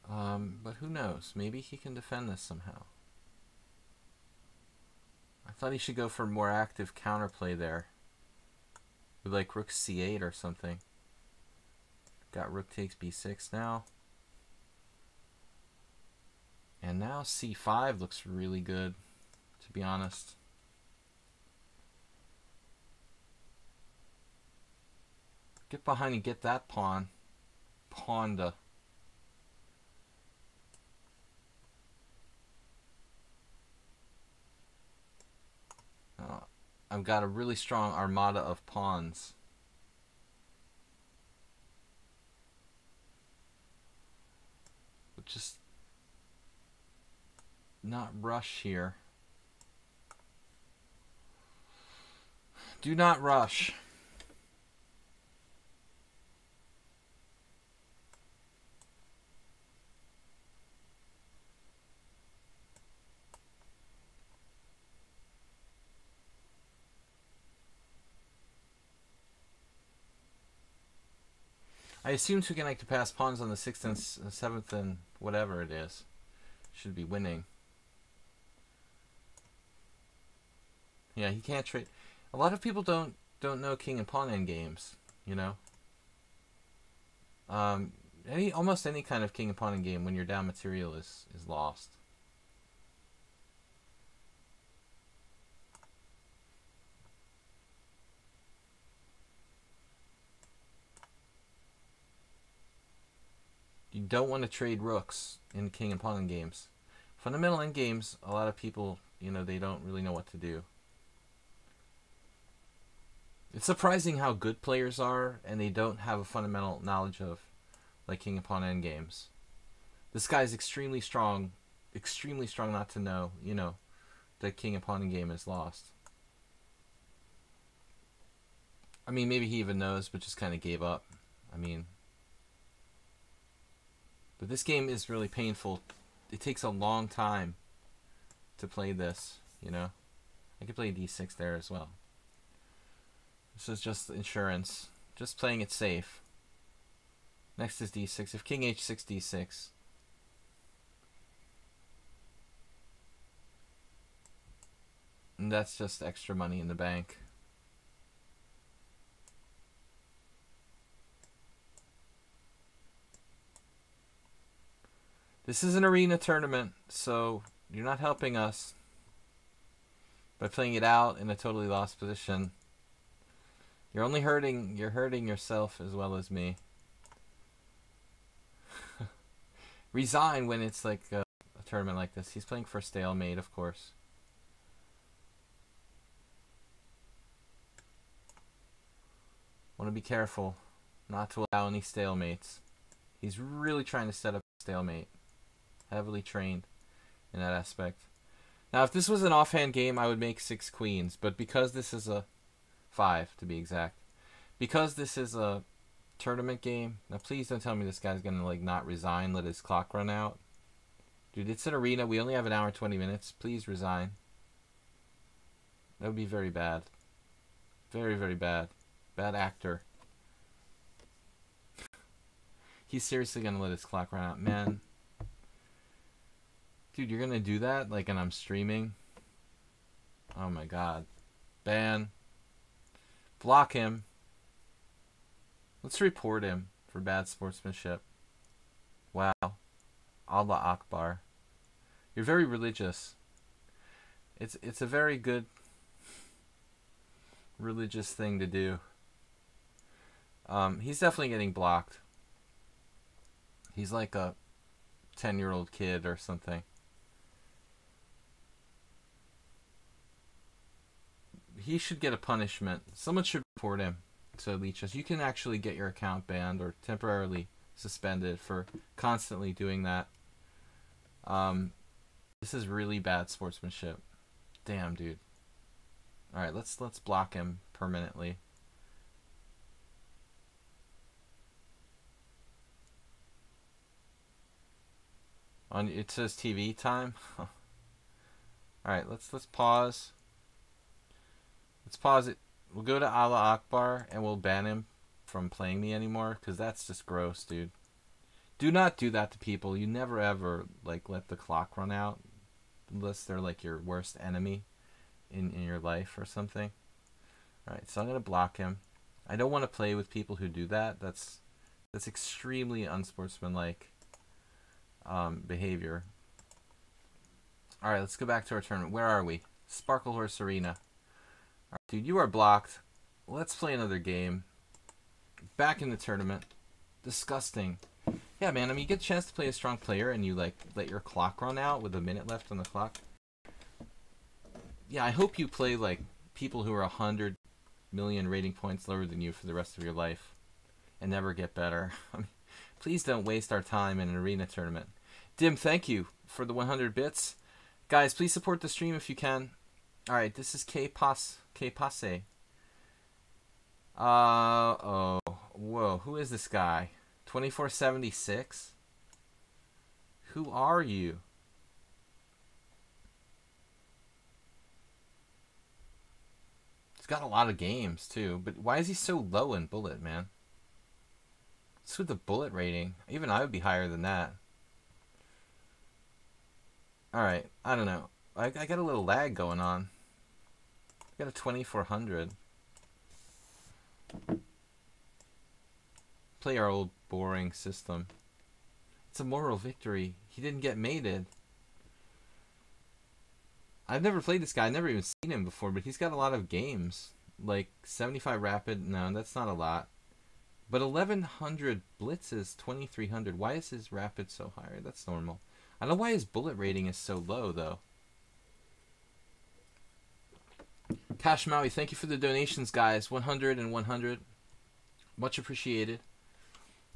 But who knows? Maybe he can defend this somehow. I thought he should go for more active counterplay there. With like rook c8 or something. Got rook takes b6 now. And now c5 looks really good, to be honest. Get behind and get that pawn. Pawned. I've got a really strong armada of pawns. But just not rush here. Do not rush. I assume Tugan like to pass pawns on the 6th and 7th and whatever it is. Should be winning. Yeah, he can't trade. A lot of people don't know king and pawn end games, you know. Almost any kind of king and pawn end game when you're down material is lost. You don't want to trade rooks in king and pawn end games. Fundamental end games, a lot of people, you know, they don't really know what to do. It's surprising how good players are, and they don't have a fundamental knowledge of, like, king and pawn end games. This guy's extremely strong not to know, you know, that king and pawn end game is lost. I mean, maybe he even knows, but just kind of gave up. I mean, but this game is really painful. It takes a long time to play this, you know. I could play d6 there as well. This is just insurance. Just playing it safe. Next is d6. If king h6, d6. And that's just extra money in the bank. This is an arena tournament, so you're not helping us by playing it out in a totally lost position. You're only hurting yourself as well as me. Resign when it's like a tournament like this. He's playing for stalemate, of course. Want to be careful not to allow any stalemates. He's really trying to set up a stalemate. Heavily trained in that aspect. Now, if this was an offhand game, I would make 6 queens, but because this is a 5 to be exact, because this is a tournament game. Now, please don't tell me this guy's gonna like not resign, let his clock run out. Dude, it's an arena. We only have an hour and 20 minutes. Please resign. That would be very bad. Very, very bad. Bad actor. He's seriously gonna let his clock run out, man. Dude, you're gonna do that? Like, and I'm streaming? Oh my god. Ban. Block him. Let's report him for bad sportsmanship. Wow. Allah Akbar. You're very religious. It's a very good religious thing to do. He's definitely getting blocked. He's like a 10-year-old kid or something. He should get a punishment. Someone should report him to lichess. You can actually get your account banned or temporarily suspended for constantly doing that. This is really bad sportsmanship. Damn, dude. All right, let's block him permanently. On it says TV time. All right, let's pause. Let's pause it. We'll go to Allah Akbar and we'll ban him from playing me anymore because that's just gross, dude. Do not do that to people. You never ever like let the clock run out unless they're like your worst enemy in your life or something. All right, so I'm gonna block him. I don't want to play with people who do that. That's extremely unsportsmanlike behavior. All right, let's go back to our tournament. Where are we? Sparkle Horse Arena. All right, dude, you are blocked. Let's play another game. Back in the tournament. Disgusting. Yeah, man, I mean, you get a chance to play a strong player and you, like, let your clock run out with a minute left on the clock. Yeah, I hope you play, like, people who are 100 million rating points lower than you for the rest of your life and never get better. I mean, please don't waste our time in an arena tournament. Dim, thank you for the 100 bits. Guys, please support the stream if you can. Alright, this is K-Passe. Oh, whoa, who is this guy? 2476? Who are you? He's got a lot of games, too. But why is he so low in bullet, man? What's with the bullet rating? Even I would be higher than that. Alright, I don't know. I got a little lag going on. I got a 2400. Play our old boring system. It's a moral victory. He didn't get mated. I've never played this guy. I've never even seen him before, but he's got a lot of games. Like 75 rapid. No, that's not a lot. But 1100 blitz is 2300. Why is his rapid so high? That's normal. I don't know why his bullet rating is so low, though. Cash Maui, thank you for the donations, guys. 100 and 100. Much appreciated.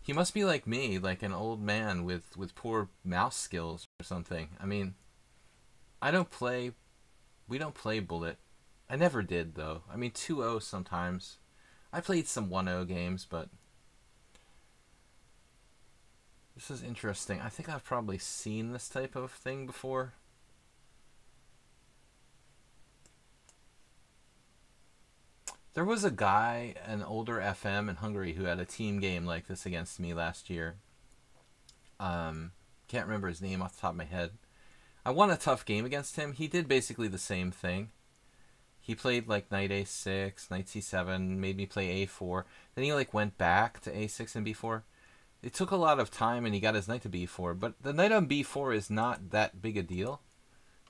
He must be like me, like an old man with poor mouse skills or something. I mean, we don't play bullet. I never did, though. I mean, 2-0 sometimes. I played some 1-0 games, but this is interesting. I think I've probably seen this type of thing before. There was a guy, an older FM in Hungary, who had a team game like this against me last year. Can't remember his name off the top of my head. I won a tough game against him. He did basically the same thing. He played like knight a6, knight c7, made me play a4. Then he like went back to a6 and b4. It took a lot of time and he got his knight to b4. But the knight on b4 is not that big a deal.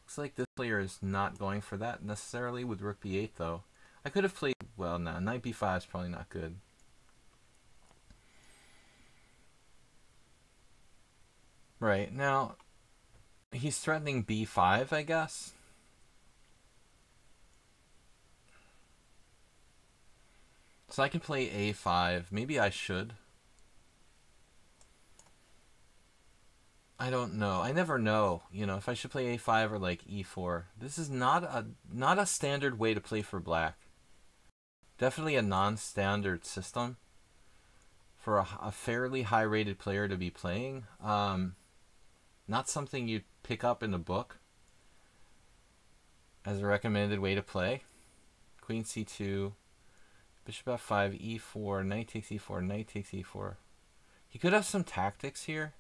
Looks like this player is not going for that necessarily with rook b8 though. I could have played, well, no, knight b5 is probably not good. Right, now, he's threatening b5, I guess. So I can play a5. Maybe I should. I don't know. I never know, you know, if I should play a5 or like e4. This is not a standard way to play for black. Definitely a non-standard system for a fairly high-rated player to be playing. Not something you'd pick up in the book as a recommended way to play. Queen c2, bishop f5, e4, knight takes e4, knight takes e4. He could have some tactics here,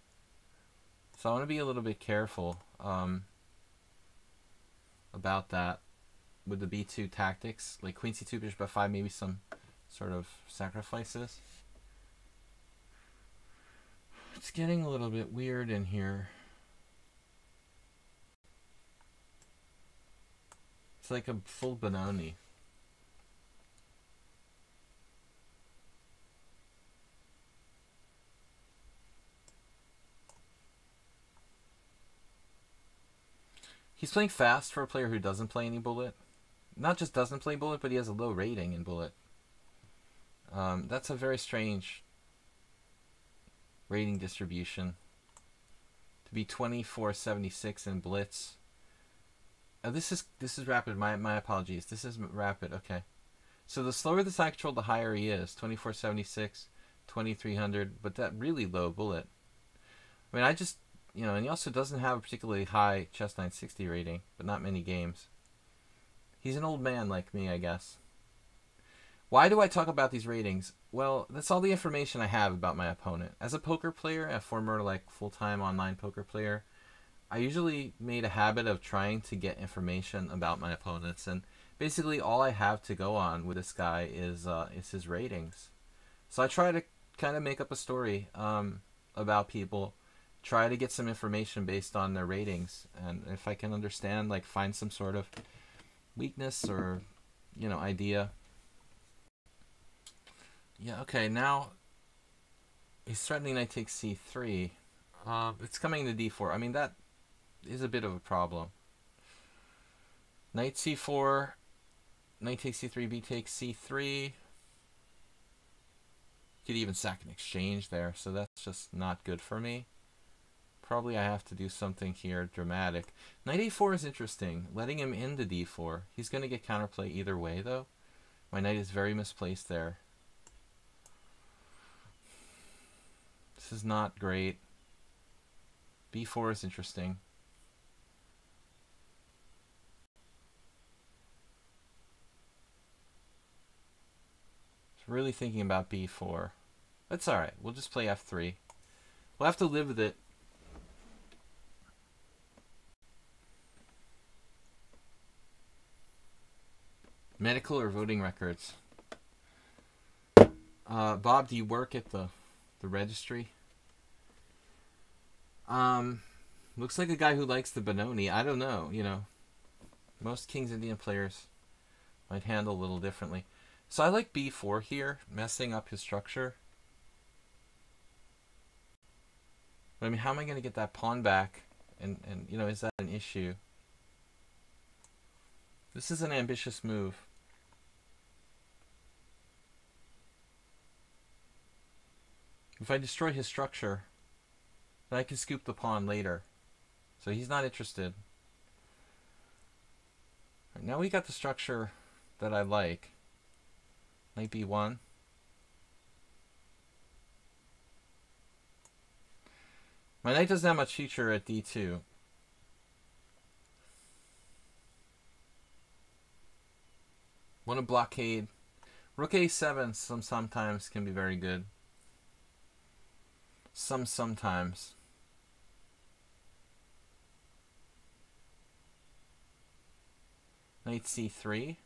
so I want to be a little bit careful about that. With the b2 tactics, like queen c2, bishop f5, maybe some sort of sacrifices. It's getting a little bit weird in here. It's like a full Benoni. He's playing fast for a player who doesn't play any bullet. Not just doesn't play bullet, but he has a low rating in bullet. That's a very strange rating distribution. To be 2476 in blitz. This is rapid. My apologies. This is rapid. Okay. So the slower the side control, the higher he is. 2476, 2300, but that really low bullet. I mean, I just, you know, and he also doesn't have a particularly high chess 960 rating, but not many games. He's an old man like me, I guess. Why do I talk about these ratings? Well, that's all the information I have about my opponent. As a poker player, a former like full-time online poker player, I usually made a habit of trying to get information about my opponents, and basically all I have to go on with this guy is his ratings. So I try to kind of make up a story about people, try to get some information based on their ratings, and if I can understand, like find some sort of weakness or, you know, idea. Yeah, okay, now he's threatening knight takes c3. It's coming to d4. I mean, that is a bit of a problem. Knight c4, knight takes c3, b takes c3. Could even sack an exchange there, so that's just not good for me. Probably I have to do something here dramatic. Knight a4 is interesting, letting him into d4. He's going to get counterplay either way, though. My knight is very misplaced there. This is not great. b4 is interesting. Really thinking about b4. That's alright. We'll just play f3. We'll have to live with it. Medical or voting records? Bob, do you work at the registry? Looks like a guy who likes the Benoni. I don't know, you know. Most King's Indian players might handle a little differently. So I like b4 here, messing up his structure. But I mean, how am I going to get that pawn back? And you know, is that an issue? This is an ambitious move. If I destroy his structure, then I can scoop the pawn later. So he's not interested. Right, now we got the structure that I like. Knight b1. My knight doesn't have much future at d2. Want to blockade. Rook a7 sometimes can be very good. Sometimes. Knight c3.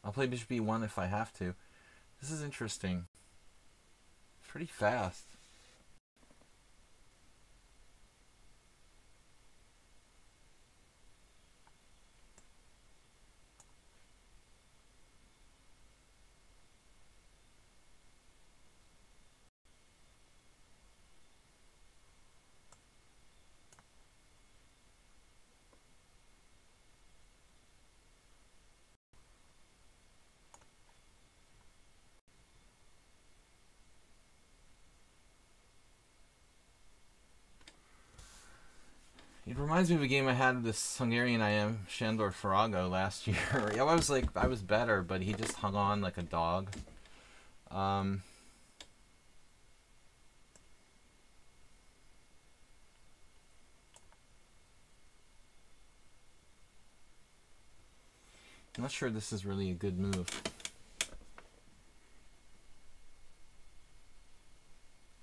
I'll play bishop b1 if I have to. This is interesting. Pretty fast. It reminds me of a game I had with this Hungarian IM, Shandor Farago, last year. Yeah, I was better, but he just hung on like a dog. I'm not sure this is really a good move.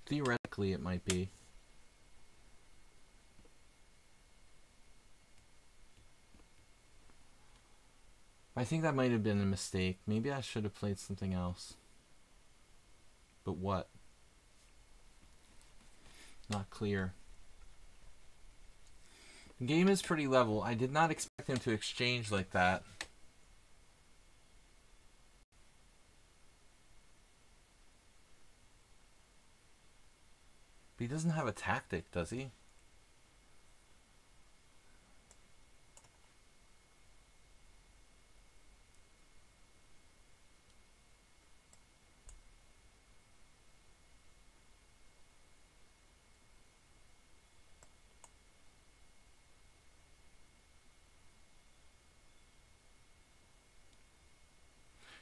Theoretically, it might be. I think that might have been a mistake. Maybe I should have played something else. But what? Not clear. The game is pretty level. I did not expect him to exchange like that. But he doesn't have a tactic, does he?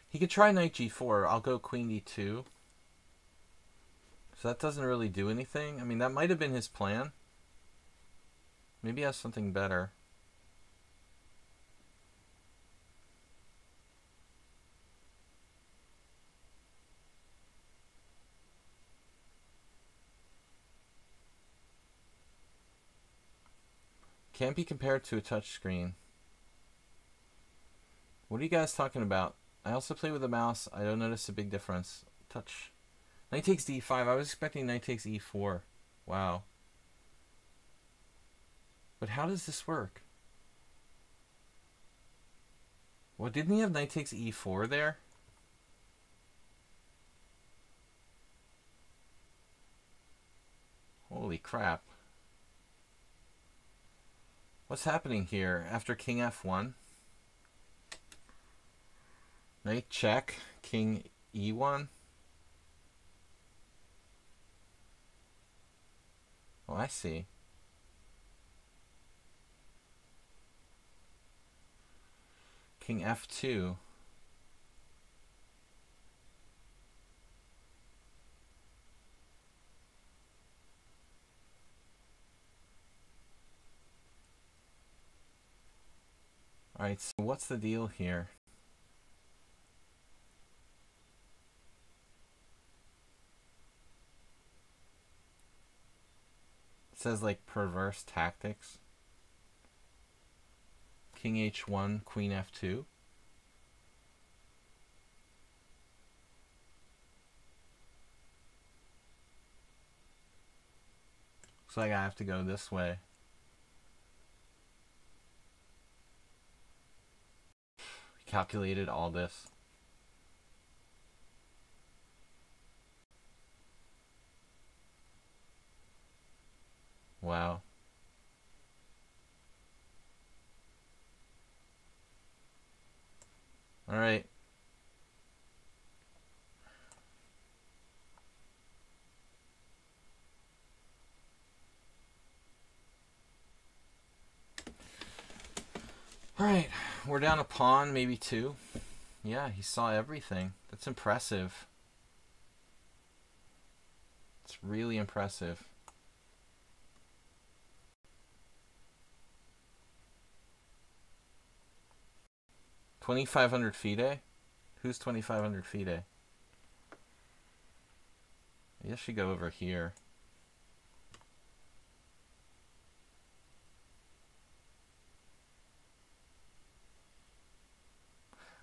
He could try knight g4. I'll go queen d2. So that doesn't really do anything. I mean, that might have been his plan. Maybe he has something better. Can't be compared to a touchscreen. What are you guys talking about? I also play with the mouse. I don't notice a big difference. Touch. Knight takes d5. I was expecting knight takes e4. Wow. But how does this work? Well, didn't he have knight takes e4 there? Holy crap. What's happening here? After king f1? Knight check, king e1. Oh, I see. King f2. Alright, so what's the deal here? It says like perverse tactics. King h1, queen f2. Looks like I have to go this way. Calculated all this. Wow. All right. All right. We're down a pawn, maybe two. Yeah, he saw everything. That's impressive. It's really impressive. $2,500 FIDE? Who's 2,500 FIDE? I guess you go over here.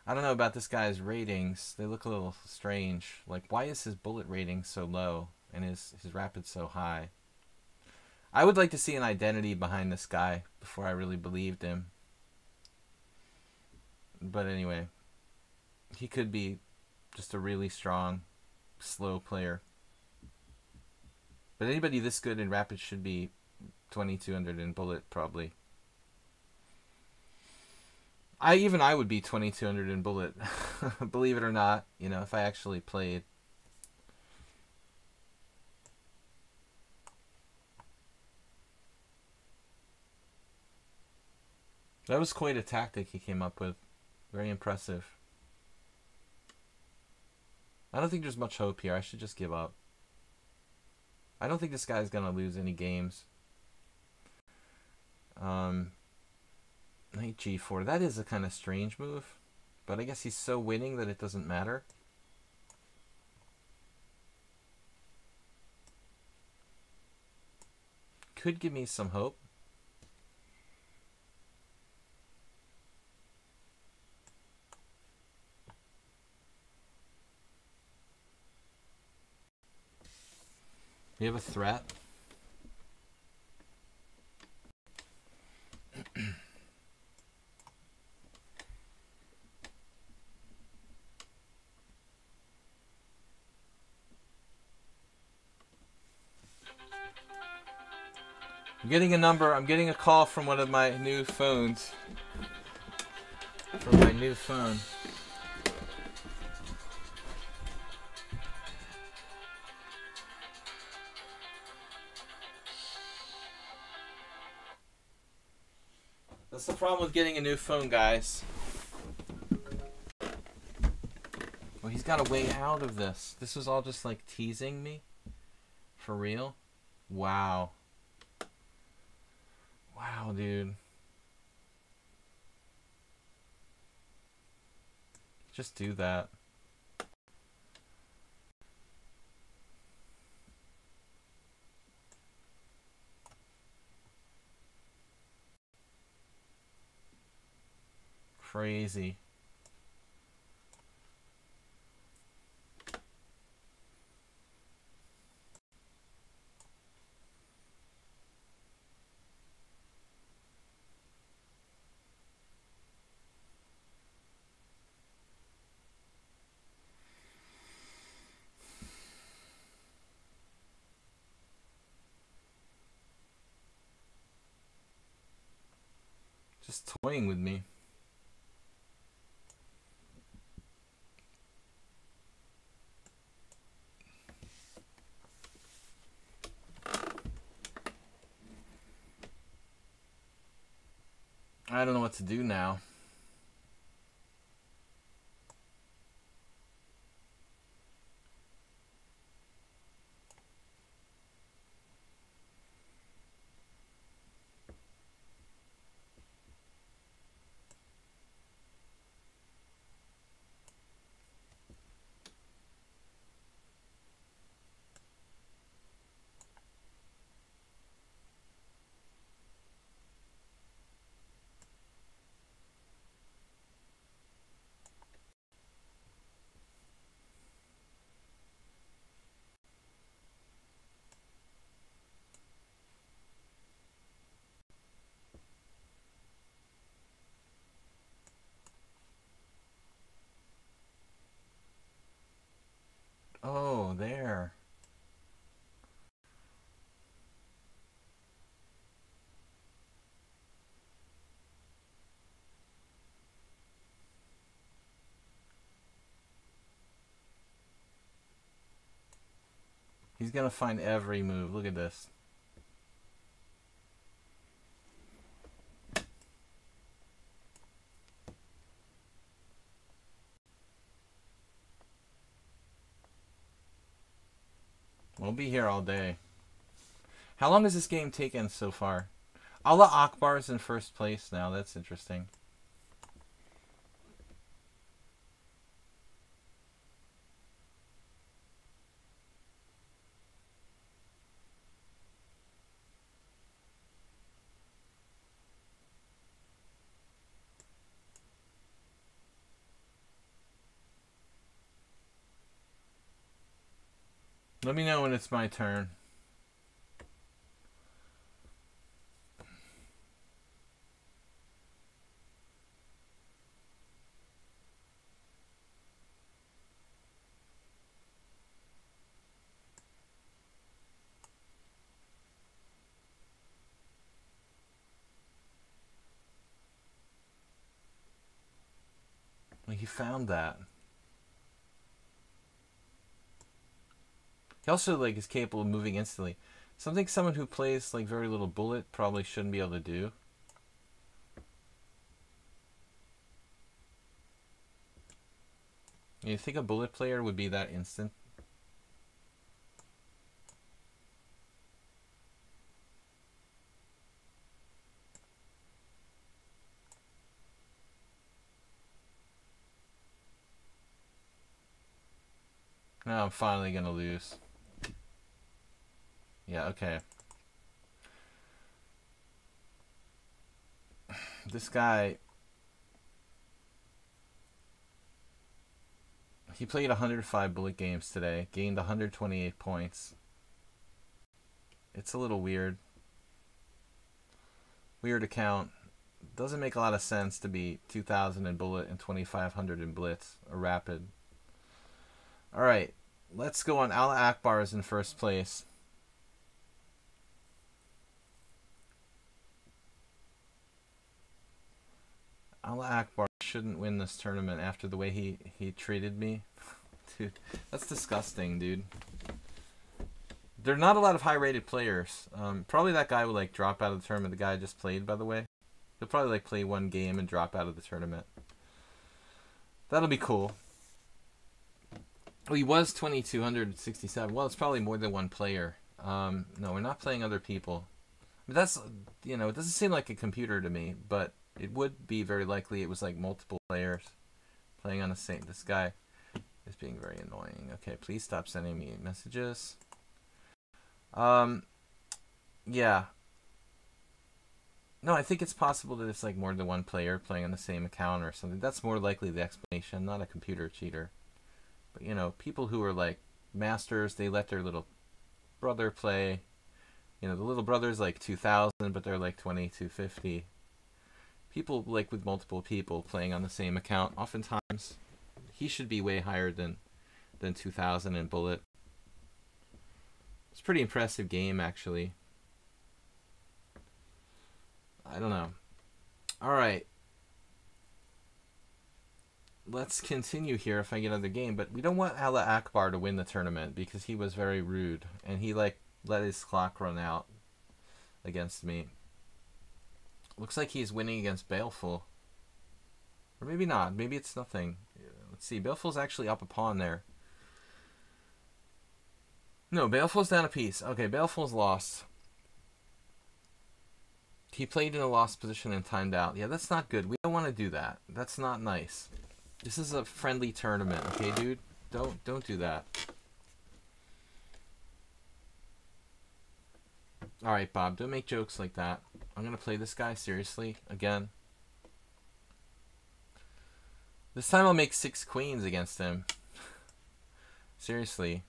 I don't know about this guy's ratings. They look a little strange. Like, why is his bullet rating so low and his rapid so high? I would like to see an identity behind this guy before I really believed him. But anyway, he could be just a really strong, slow player. But anybody this good in rapid should be 2,200 in bullet, probably. Even I would be 2,200 in bullet, believe it or not, you know, if I actually played. That was quite a tactic he came up with. Very impressive. I don't think there's much hope here. I should just give up. I don't think this guy's going to lose any games. Knight g4. That is a kind of strange move. But I guess he's so winning that it doesn't matter. Could give me some hope. We have a threat. I'm getting a number. I'm getting a call from one of my new phones. From my new phone. That's the problem with getting a new phone, guys. Well, he's got a way out of this. This was all just like teasing me? For real? Wow. Wow, dude. Just do that. Crazy. Just toying with me. I don't know what to do now. Oh, there. He's gonna find every move. Look at this. We'll be here all day. How long has this game taken so far? Allah Akbar is in first place now. That's interesting. Let me know when it's my turn. Well, he found that. He also like is capable of moving instantly. Something someone who plays like very little bullet probably shouldn't be able to do. You think a bullet player would be that instant? Now I'm finally gonna lose. Yeah, okay. This guy, he played 105 bullet games today, gained 128 points. It's a little weird. Weird account. Doesn't make a lot of sense to be 2,000 in bullet and 2,500 in blitz or rapid. Alright, let's go on. Allah Akbar is in first place. Allah Akbar shouldn't win this tournament after the way he treated me. Dude, that's disgusting, dude. There are not a lot of high-rated players. Probably that guy will like drop out of the tournament. The guy I just played, by the way. He'll probably like play one game and drop out of the tournament. That'll be cool. Oh, he was 2,267. Well, it's probably more than one player. No, we're not playing other people. I mean, that's, you know, it doesn't seem like a computer to me, but it would be very likely it was like multiple players playing on the same. This guy is being very annoying. Okay, please stop sending me messages. Yeah. No, I think it's possible that it's like more than one player playing on the same account or something. That's more likely the explanation, not a computer cheater. But, you know, people who are like masters, they let their little brother play. You know, the little brother's like 2,000, but they're like 2,250. People like with multiple people playing on the same account, oftentimes he should be way higher than 2,000 in bullet. It's a pretty impressive game, actually. I don't know. All right. Let's continue here if I get another game, but we don't want Allah Akbar to win the tournament because he was very rude and he like let his clock run out against me. Looks like he's winning against Baleful. Or maybe not. Maybe it's nothing. Let's see. Baleful's actually up a pawn there. No, Baleful's down a piece. Okay, Baleful's lost. He played in a lost position and timed out. Yeah, that's not good. We don't want to do that. That's not nice. This is a friendly tournament, okay, dude? Don't do that. Alright, Bob, don't make jokes like that. I'm gonna play this guy seriously again. This time I'll make 6 queens against him. Seriously.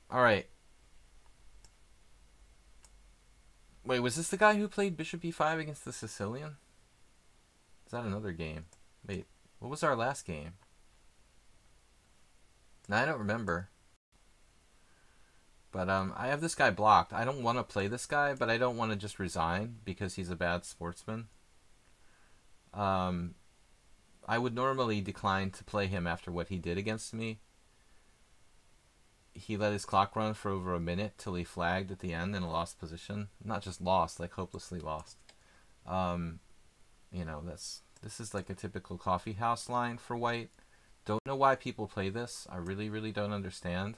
Alright. Wait, was this the guy who played Bishop e5 against the Sicilian? Is that another game? Wait, what was our last game? No, I don't remember. But I have this guy blocked. I don't want to play this guy, but I don't want to just resign because he's a bad sportsman. I would normally decline to play him after what he did against me. He let his clock run for over a minute till he flagged at the end in a lost position. Not just lost, like hopelessly lost. You know, this is like a typical coffee house line for white. Don't know why people play this. I really, really don't understand.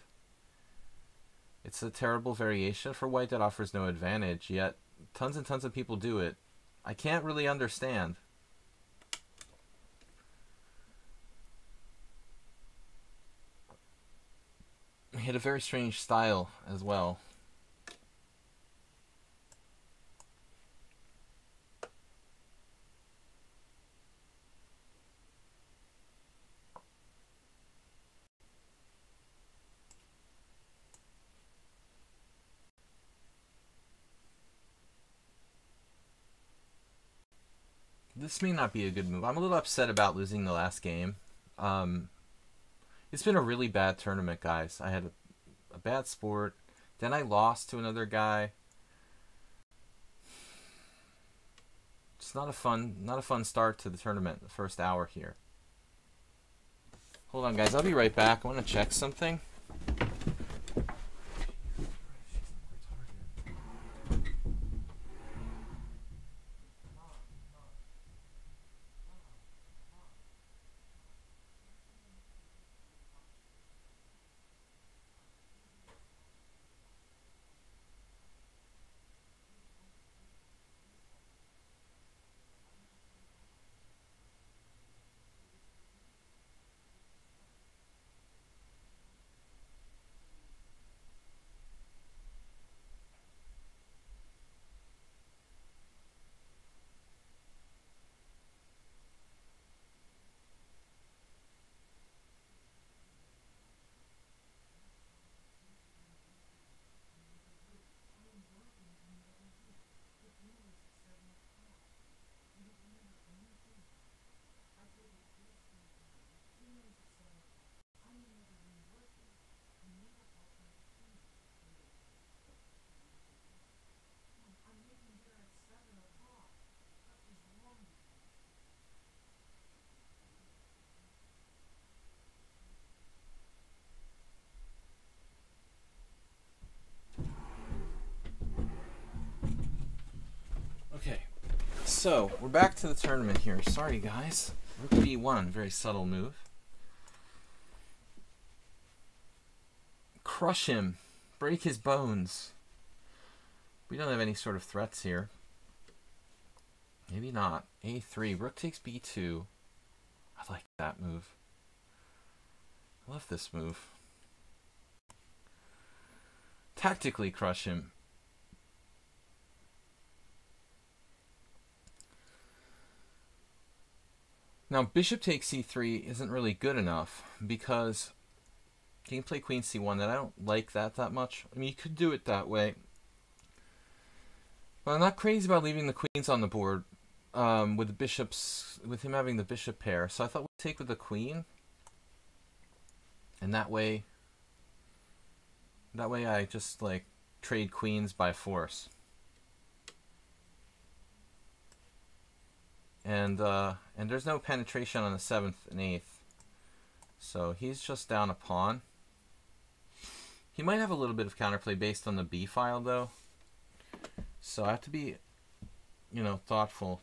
It's a terrible variation for white that offers no advantage, yet tons and tons of people do it. I can't really understand. He had a very strange style as well. This may not be a good move. I'm a little upset about losing the last game. It's been a really bad tournament, guys. I had a bad sport. Then I lost to another guy. It's not a fun start to the tournament, the first hour here. Hold on, guys. I'll be right back. I want to check something. So, we're back to the tournament here. Sorry, guys. Rook b1, very subtle move. Crush him. Break his bones. We don't have any sort of threats here. Maybe not. a3. Rook takes b2. I like that move. I love this move. Tactically crush him. Now, bishop takes c3 isn't really good enough because he can play queen c1, and I don't like that much. I mean, you could do it that way. But I'm not crazy about leaving the queens on the board with the bishops, with him having the bishop pair. So I thought we'd take with the queen. And that way I just like trade queens by force. And there's no penetration on the 7th and 8th. So he's just down a pawn. He might have a little bit of counterplay based on the B file, though. So I have to be, you know, thoughtful.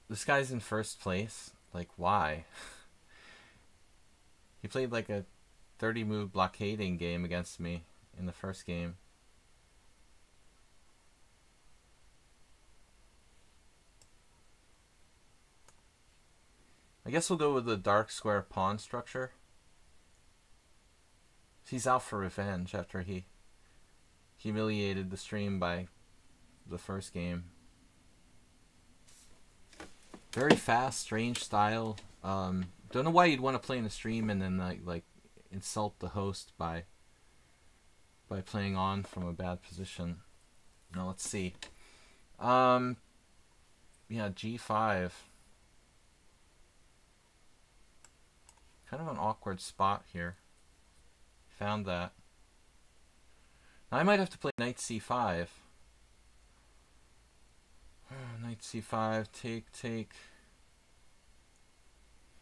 This guy's in first place. Like, why? He played like a 30-move blockading game against me in the first game. I guess we'll go with the dark square pawn structure. He's out for revenge after he humiliated the stream by the first game. Very fast, strange style. Don't know why you'd want to play in a stream and then like insult the host by playing on from a bad position. Now let's see. Yeah, G5. Kind of an awkward spot here. Found that. Now I might have to play Knight C5. Knight C5, take.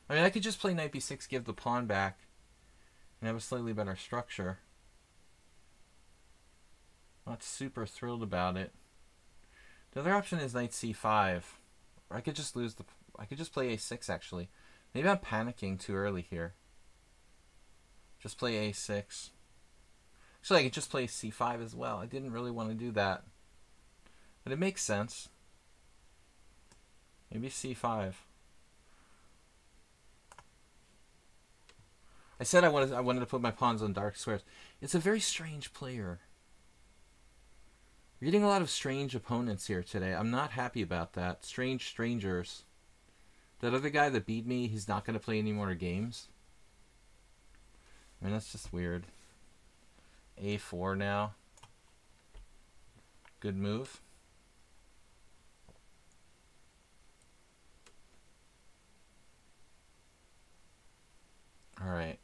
I mean, I could just play Knight B6, give the pawn back, and have a slightly better structure. Not super thrilled about it. The other option is Knight C5. Or I could just lose the... I could just play A6, actually. Maybe I'm panicking too early here. Just play A6. Actually, I could just play C5 as well. I didn't really want to do that. But it makes sense. Maybe C5. I said I wanted to put my pawns on dark squares. It's a very strange player. We're getting a lot of strange opponents here today. I'm not happy about that. Strange strangers. That other guy that beat me, he's not going to play any more games. I mean, that's just weird. A4 now. Good move. All right.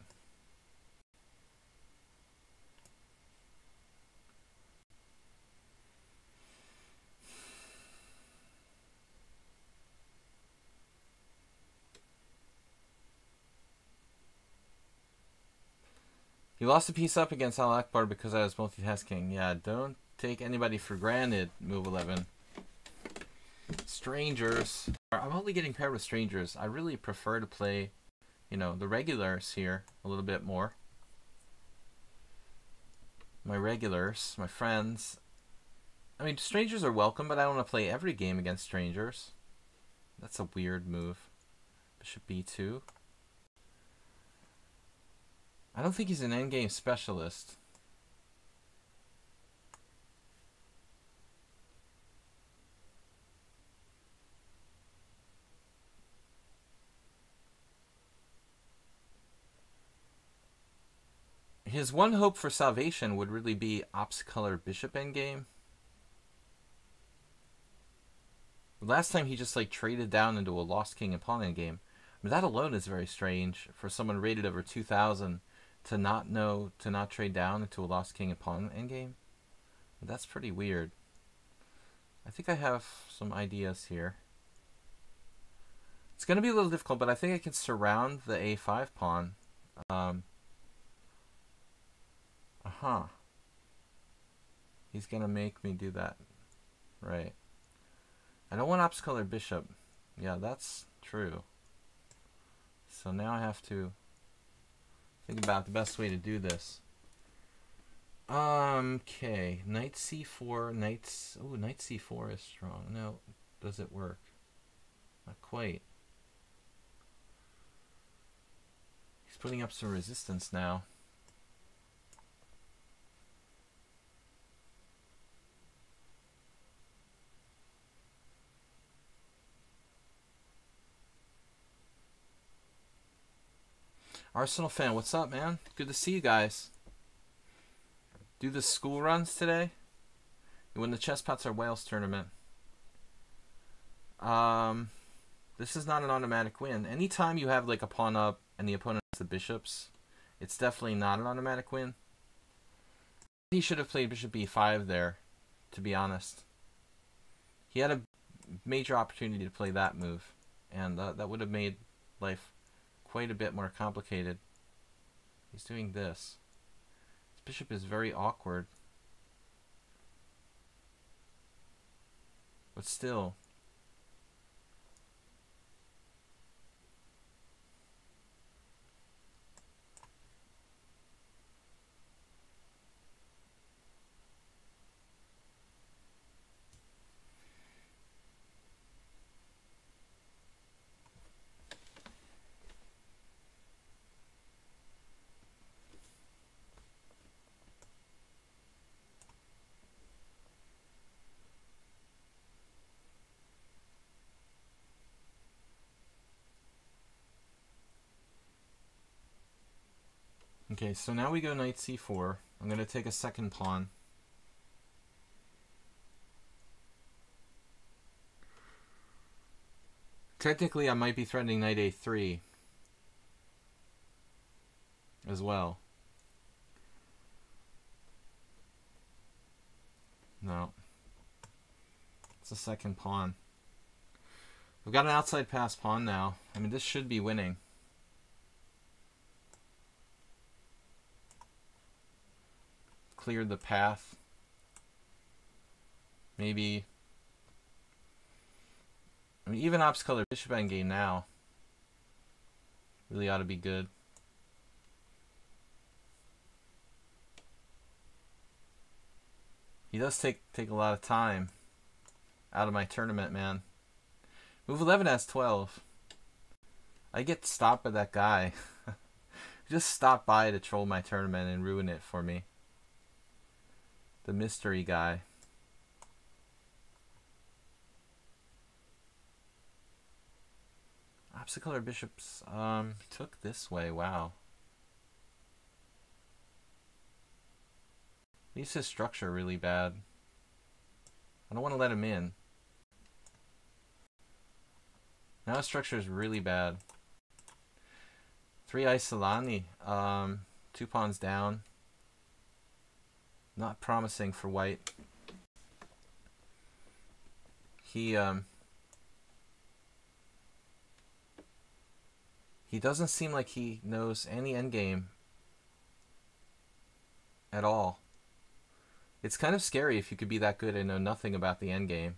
He lost a piece up against Al Akbar because I was multitasking. Yeah, don't take anybody for granted, Move 11. Strangers. I'm only getting paired with strangers. I really prefer to play, you know, the regulars here a little bit more. My regulars, my friends. I mean, strangers are welcome, but I don't want to play every game against strangers. That's a weird move. Bishop B2. I don't think he's an endgame specialist. His one hope for salvation would really be ops color bishop endgame. Last time he just like traded down into a lost king and pawn endgame. I mean, that alone is very strange for someone rated over 2,000 to not trade down into a lost king and pawn endgame. That's pretty weird. I think I have some ideas here. It's going to be a little difficult, but I think I can surround the A5 pawn. He's going to make me do that. Right. I don't want ops color bishop. Yeah, that's true. So now I have to think about the best way to do this. Okay, knight c4, knight c4 is strong. No, does it work? Not quite. He's putting up some resistance now. Arsenal fan, what's up, man? Good to see you guys. Do the school runs today? When the Chess Pots are Wales tournament. This is not an automatic win. Anytime you have like a pawn up and the opponent has the bishops, it's definitely not an automatic win. He should have played bishop b5 there, to be honest. He had a major opportunity to play that move, and that would have made life quite a bit more complicated. He's doing this. This bishop is very awkward. But still. Okay, so now we go knight c4. I'm going to take a second pawn. Technically, I might be threatening knight a3 as well. No. It's a second pawn. We've got an outside pass pawn now. I mean, this should be winning. Cleared the path. Maybe. I mean, even ops color bishop endgame now really ought to be good. He does take a lot of time out of my tournament, man. Move 11 has 12. I get stopped by that guy. He just stopped by to troll my tournament and ruin it for me. The mystery guy. Opposite color bishops took this way. Wow. Leaves his structure really bad. I don't want to let him in. Now his structure is really bad. 3 Isolani. 2 pawns down. Not promising for white. He doesn't seem like he knows any endgame at all. It's kind of scary if you could be that good and know nothing about the endgame.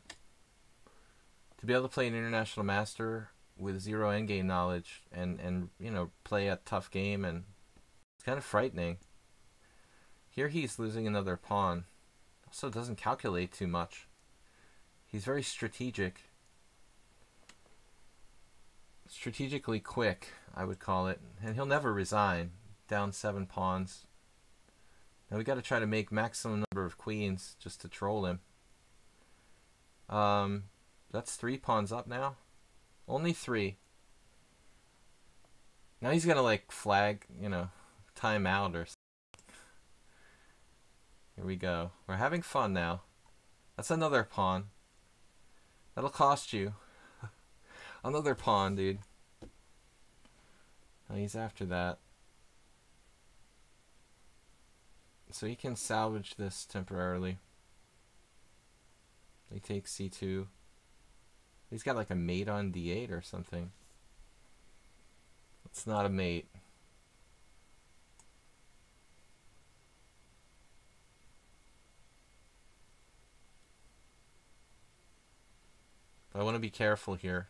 To be able to play an international master with 0 endgame knowledge and you know, play a tough game, and it's kind of frightening. Here he's losing another pawn. Also doesn't calculate too much. He's very strategic. Strategically quick, I would call it. And he'll never resign. Down 7 pawns. Now we got to try to make maximum number of queens just to troll him. That's 3 pawns up now. Only 3. Now he's gonna like flag, you know, time out or something. Here we go. We're having fun now. That's another pawn. That'll cost you. Another pawn, dude. Oh, he's after that. So he can salvage this temporarily. He takes c2. He's got like a mate on d8 or something. It's not a mate. But I want to be careful here.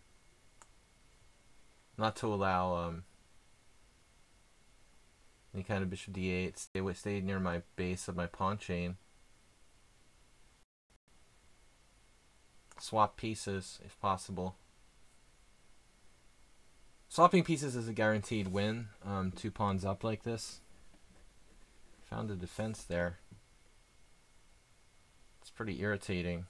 Not to allow any kind of bishop d8. Stay near my base of my pawn chain. Swap pieces if possible. Swapping pieces is a guaranteed win. 2 pawns up like this. Found a defense there. It's pretty irritating.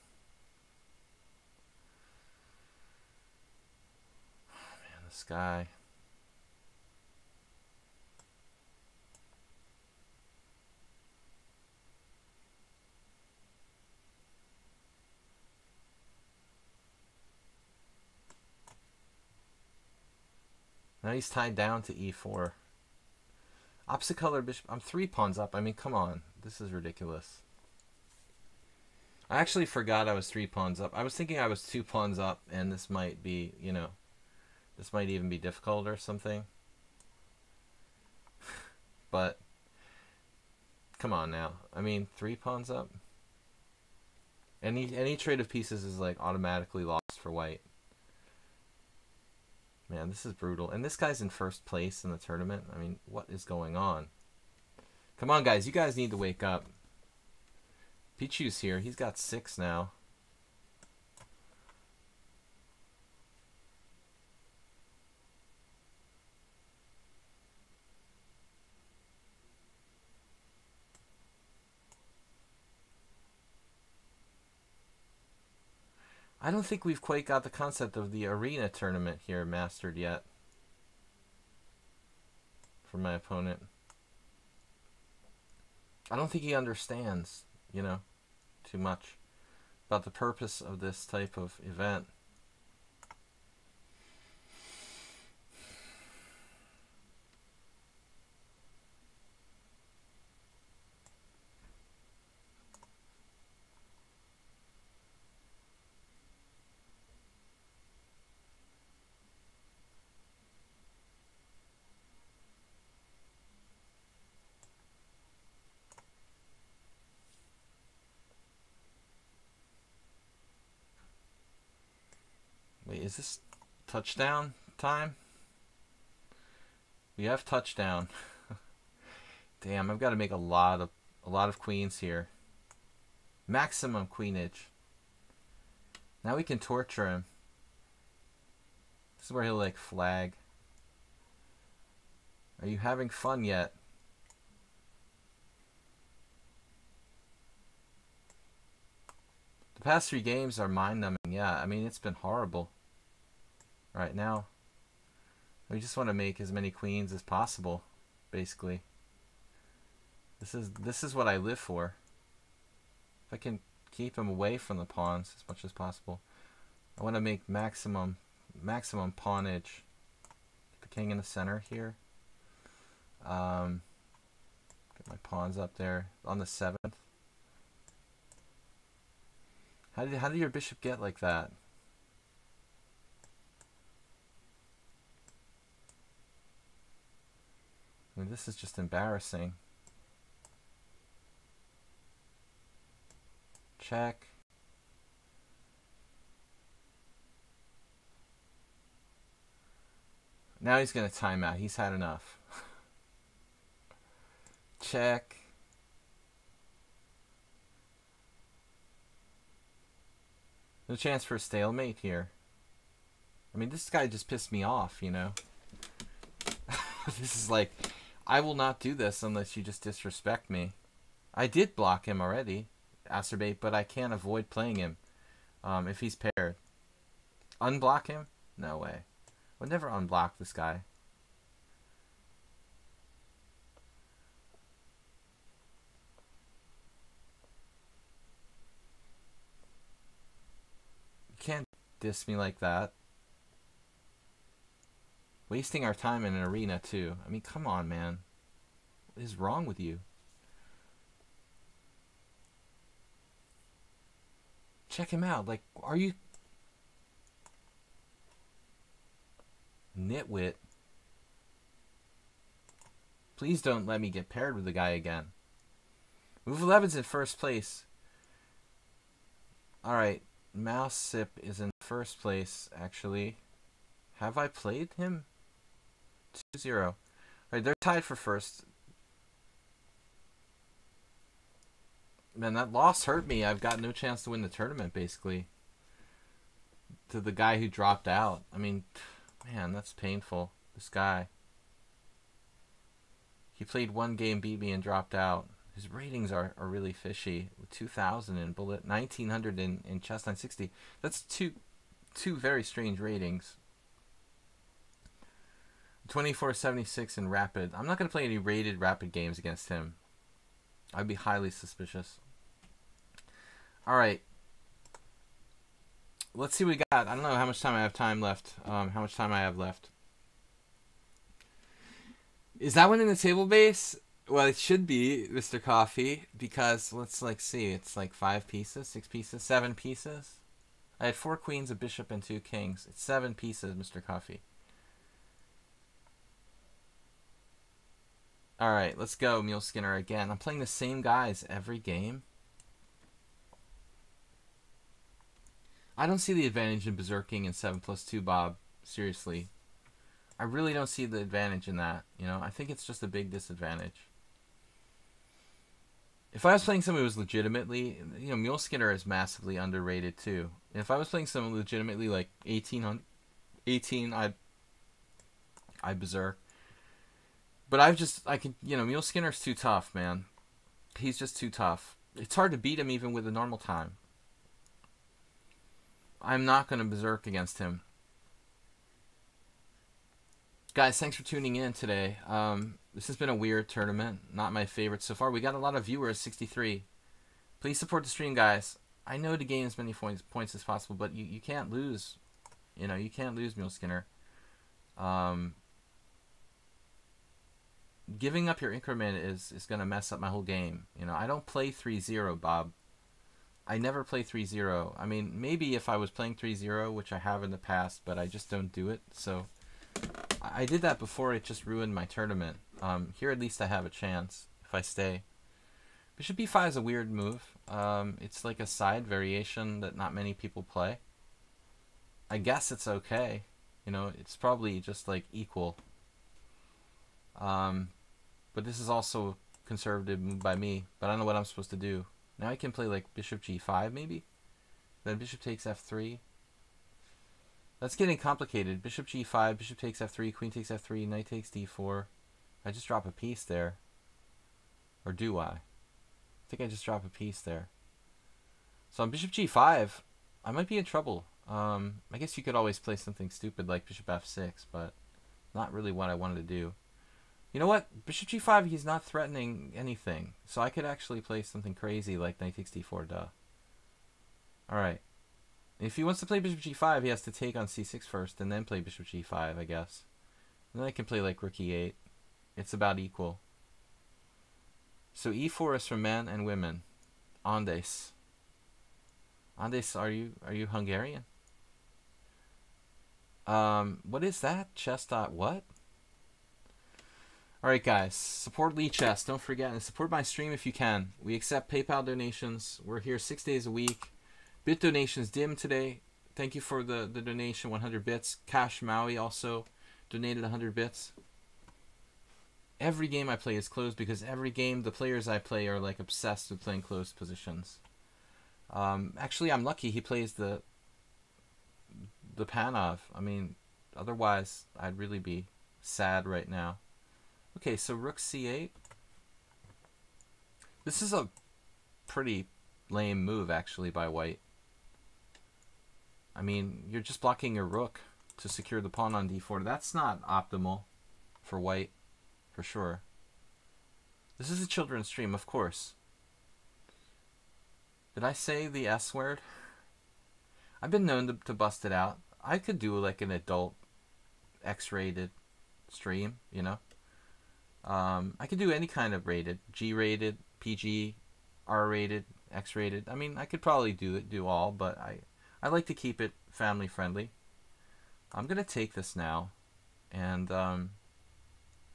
Oh, man, this guy. Now he's tied down to e4. Opposite color bishop. I'm 3 pawns up. I mean, come on. This is ridiculous. I actually forgot I was 3 pawns up. I was thinking I was 2 pawns up, and this might be, you know, this might even be difficult or something. But, come on now. I mean, 3 pawns up? Any trade of pieces is, like, automatically lost for white. Man, this is brutal. And this guy's in first place in the tournament. I mean, what is going on? Come on, guys. You guys need to wake up. Pichu's here. He's got 6 now. I don't think we've quite got the concept of the arena tournament here mastered yet for my opponent. I don't think he understands, you know, too much about the purpose of this type of event. Wait, is this touchdown time? We have touchdown. Damn, I've got to make a lot of queens here. Maximum queenage. Now we can torture him. This is where he'll like flag. Are you having fun yet? The past 3 games are mind-numbing. Yeah, I mean, it's been horrible. Right now, we just want to make as many queens as possible, basically. This is what I live for. If I can keep him away from the pawns as much as possible, I want to make maximum pawnage. Get the king in the center here. Get my pawns up there on the 7th. How did your bishop get like that? I mean, this is just embarrassing. Check. Now he's going to time out. He's had enough. Check. No chance for a stalemate here. I mean, this guy just pissed me off, you know. This is like, I will not do this unless you just disrespect me. I did block him already, acerbate, but I can't avoid playing him if he's paired. Unblock him? No way. I would never unblock this guy. You can't diss me like that. Wasting our time in an arena, too. I mean, come on, man. What is wrong with you? Check him out. Like, are you... Nitwit. Please don't let me get paired with the guy again. Move 11's in first place. Alright. Mouse Sip is in first place, actually. Have I played him? 2-0. Alright, they're tied for first. Man, that loss hurt me. I've got no chance to win the tournament, basically. To the guy who dropped out. I mean, man, that's painful. This guy. He played 1 game, beat me, and dropped out. His ratings are really fishy. 2,000 in Bullet, 1,900 in Chess 960. That's two very strange ratings. 2476 in Rapid. I'm not going to play any rated Rapid games against him. I'd be highly suspicious. Alright. Let's see what we got. I don't know how much time I have left. How much time I have left. Is that one in the table base? Well, it should be, Mr. Coffee, because let's like see. It's like 5 pieces, 6 pieces, 7 pieces. I had 4 queens, a bishop, and 2 kings. It's 7 pieces, Mr. Coffee. Alright, let's go, Mule Skinner again. I'm playing the same guys every game. I don't see the advantage in berserking in 7+2, Bob. Seriously. I really don't see the advantage in that. You know, I think it's just a big disadvantage. If I was playing someone who was legitimately, you know, Mule Skinner is massively underrated too. And if I was playing someone legitimately like 18, I'd berserk. But I can, you know, Mule Skinner's too tough, man. He's just too tough. It's hard to beat him even with a normal time. I'm not going to berserk against him. Guys, thanks for tuning in today. This has been a weird tournament. Not my favorite so far. We got a lot of viewers, 63. Please support the stream, guys. I know to gain as many points as possible, but you can't lose. You know, you can't lose, Mule Skinner. Giving up your increment is going to mess up my whole game. You know, I don't play 3-0, Bob. I never play 3-0. I mean, maybe if I was playing 3-0, which I have in the past, but I just don't do it. So I did that before. It just ruined my tournament. Here at least I have a chance if I stay. Bishop b5 is a weird move. It's like a side variation that not many people play. I guess it's okay. You know, it's probably just like equal. But this is also a conservative move by me. But I don't know what I'm supposed to do. Now I can play like bishop g5 maybe. Then bishop takes f3. That's getting complicated. Bishop g5, bishop takes f3, queen takes f3, knight takes d4. I just drop a piece there. Or do I? I think I just drop a piece there. So on bishop g5, I might be in trouble. I guess you could always play something stupid like bishop f6, but not really what I wanted to do. You know what? Bishop g5, he's not threatening anything. So I could actually play something crazy like knight takes d4, duh. Alright. If he wants to play bishop g5, he has to take on c6 first and then play bishop g5, I guess. And then I can play like rook e8. It's about equal. So e4 is for men and women. Andes. Andes, are you Hungarian? What is that? Chess.what? Alright guys, support lichess. Don't forget, and support my stream if you can. We accept PayPal donations. We're here 6 days a week. Bit donations dim today. Thank you for the donation, 100 bits. Cash Maui also donated 100 bits. Every game I play is closed because every game the players I play are like obsessed with playing closed positions. Actually, I'm lucky he plays the Panov. I mean, otherwise I'd really be sad right now. Okay, so rook c8. This is a pretty lame move actually by white. I mean, you're just blocking your rook to secure the pawn on d4. That's not optimal for white, for sure. This is a children's stream, of course. Did I say the S word? I've been known to bust it out. I could do like an adult X-rated stream, you know. I could do any kind of rated. G-rated, PG, R-rated, X-rated. I mean, I could probably do all, but I like to keep it family friendly. I'm going to take this now and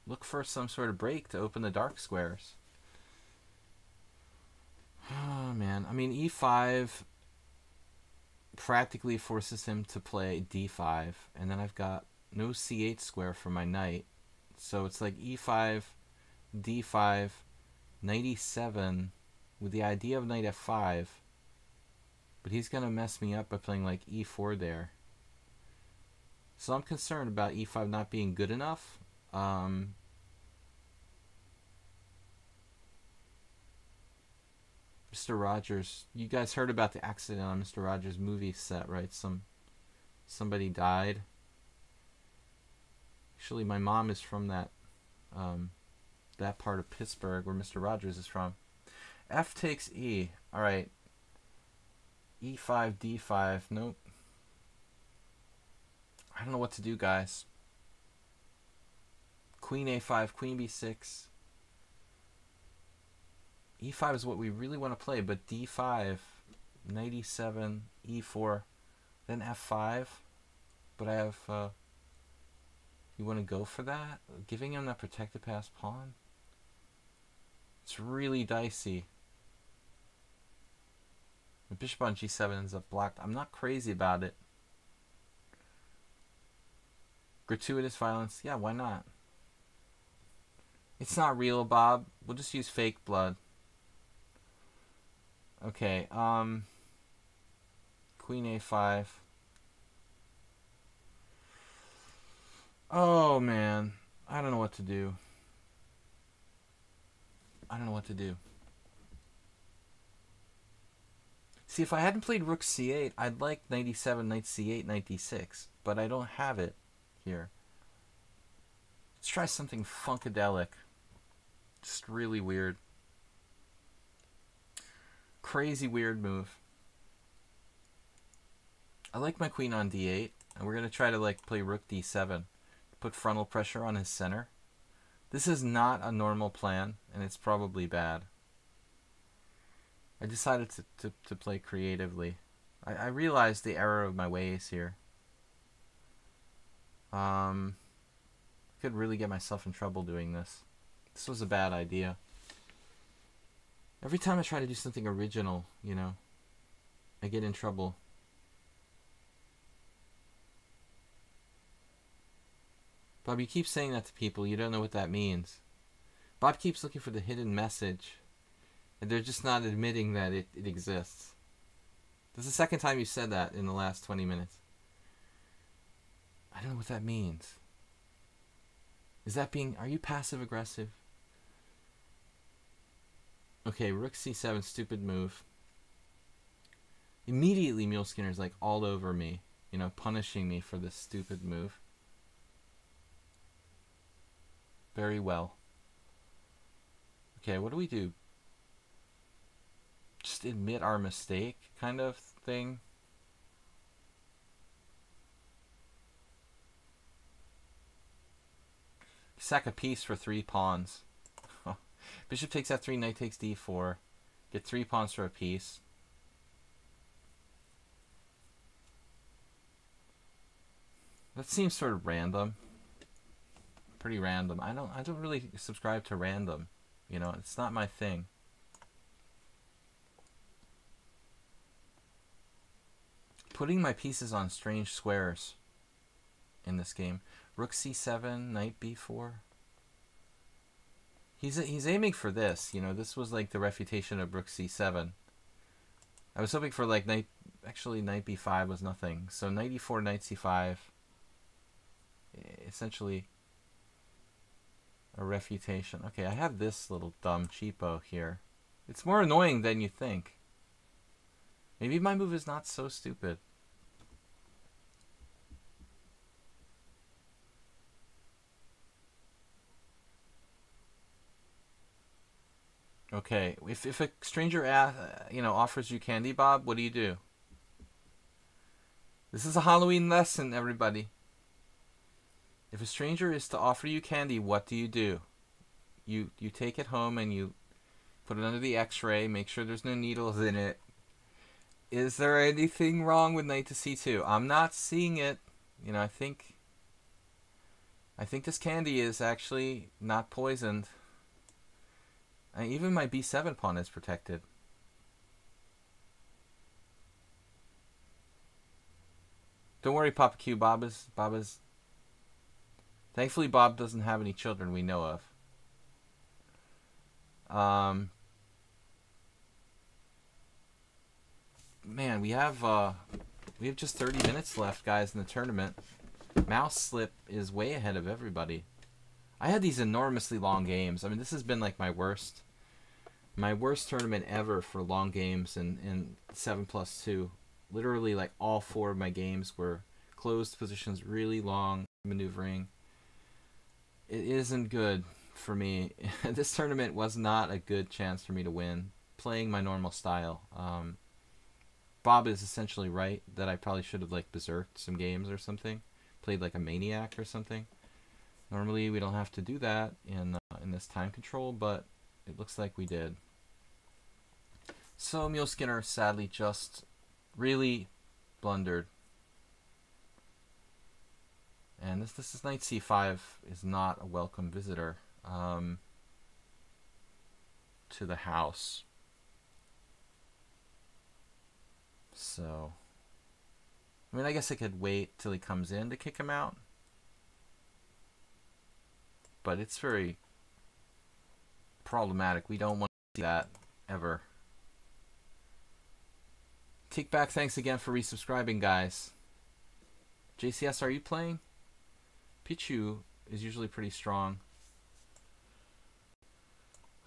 look for some sort of break to open the dark squares. Oh, man. I mean, e5 practically forces him to play d5, and then I've got no c8 square for my knight. So it's like e5, d5, knight e7 with the idea of knight f5. But he's going to mess me up by playing like e4 there. So I'm concerned about e5 not being good enough. Mr. Rogers, you guys heard about the accident on Mr. Rogers' movie set, right? Somebody died. Actually, my mom is from that part of Pittsburgh where Mr. Rogers is from. F takes E. All right. E5, D5. Nope. I don't know what to do, guys. Queen a5, queen b6. e5 is what we really want to play, but d5, knight e7, e4, then f5. But I have, you want to go for that? Giving him that protected pass pawn? It's really dicey. The bishop on g7 ends up blocked. I'm not crazy about it. Gratuitous violence? Yeah, why not? It's not real, Bob. We'll just use fake blood. Okay, queen a5. Oh, man. I don't know what to do. I don't know what to do. See, if I hadn't played rook c8, I'd like knight e7, knight c8, knight d6. But I don't have it here. Let's try something funkadelic. Just really weird. Crazy weird move. I like my queen on d8. And we're going to try to like play rook d7. Put frontal pressure on his center. This is not a normal plan, and it's probably bad. I decided to play creatively. I realized the error of my ways here. I could really get myself in trouble doing this. This was a bad idea. Every time I try to do something original, you know, I get in trouble. Bob, you keep saying that to people. You don't know what that means. Bob keeps looking for the hidden message. And they're just not admitting that it exists. This is the second time you said that in the last 20 minutes. I don't know what that means. Is that being... Are you passive aggressive? Okay, rook c7, stupid move. Immediately Mule Skinner's like all over me. You know, punishing me for this stupid move. Very well. Okay, what do we do? Just admit our mistake kind of thing. Sack a piece for 3 pawns. Bishop takes f3, knight takes d4. Get 3 pawns for a piece. That seems sort of random. Pretty random. I don't really subscribe to random. You know, it's not my thing. Putting my pieces on strange squares in this game. Rook c7, knight b4. He's aiming for this. You know, this was like the refutation of rook c7. I was hoping for like knight. Actually, knight b5 was nothing. So knight e4, knight c5. Essentially a refutation. Okay, I have this little dumb cheapo here. It's more annoying than you think. Maybe my move is not so stupid. Okay, if a stranger you know, offers you candy, Bob, what do you do? This is a Halloween lesson, everybody. If a stranger is to offer you candy, what do? You take it home and you put it under the X-ray, make sure there's no needles in it. Is there anything wrong with knight to c2? I'm not seeing it. You know, I think this candy is actually not poisoned. Even my b7 pawn is protected. Don't worry, Papa Q. Bob is. Thankfully, Bob doesn't have any children we know of. Man, we have just 30 minutes left, guys, in the tournament. Mouse Slip is way ahead of everybody. I had these enormously long games. I mean, this has been like my worst tournament ever for long games in 7+2. Literally, like all 4 of my games were closed positions, really long maneuvering. It isn't good for me. This tournament was not a good chance for me to win, playing my normal style. Bob is essentially right that I probably should have like berserked some games or something, played like a maniac or something. Normally we don't have to do that in this time control, but it looks like we did. So Mule Skinner sadly just really blundered. And this is knight c5 is not a welcome visitor to the house. So, I mean, I guess I could wait till he comes in to kick him out. But it's very problematic. We don't want to see that ever. Kickback, thanks again for resubscribing, guys. JCS, are you playing? Pichu is usually pretty strong.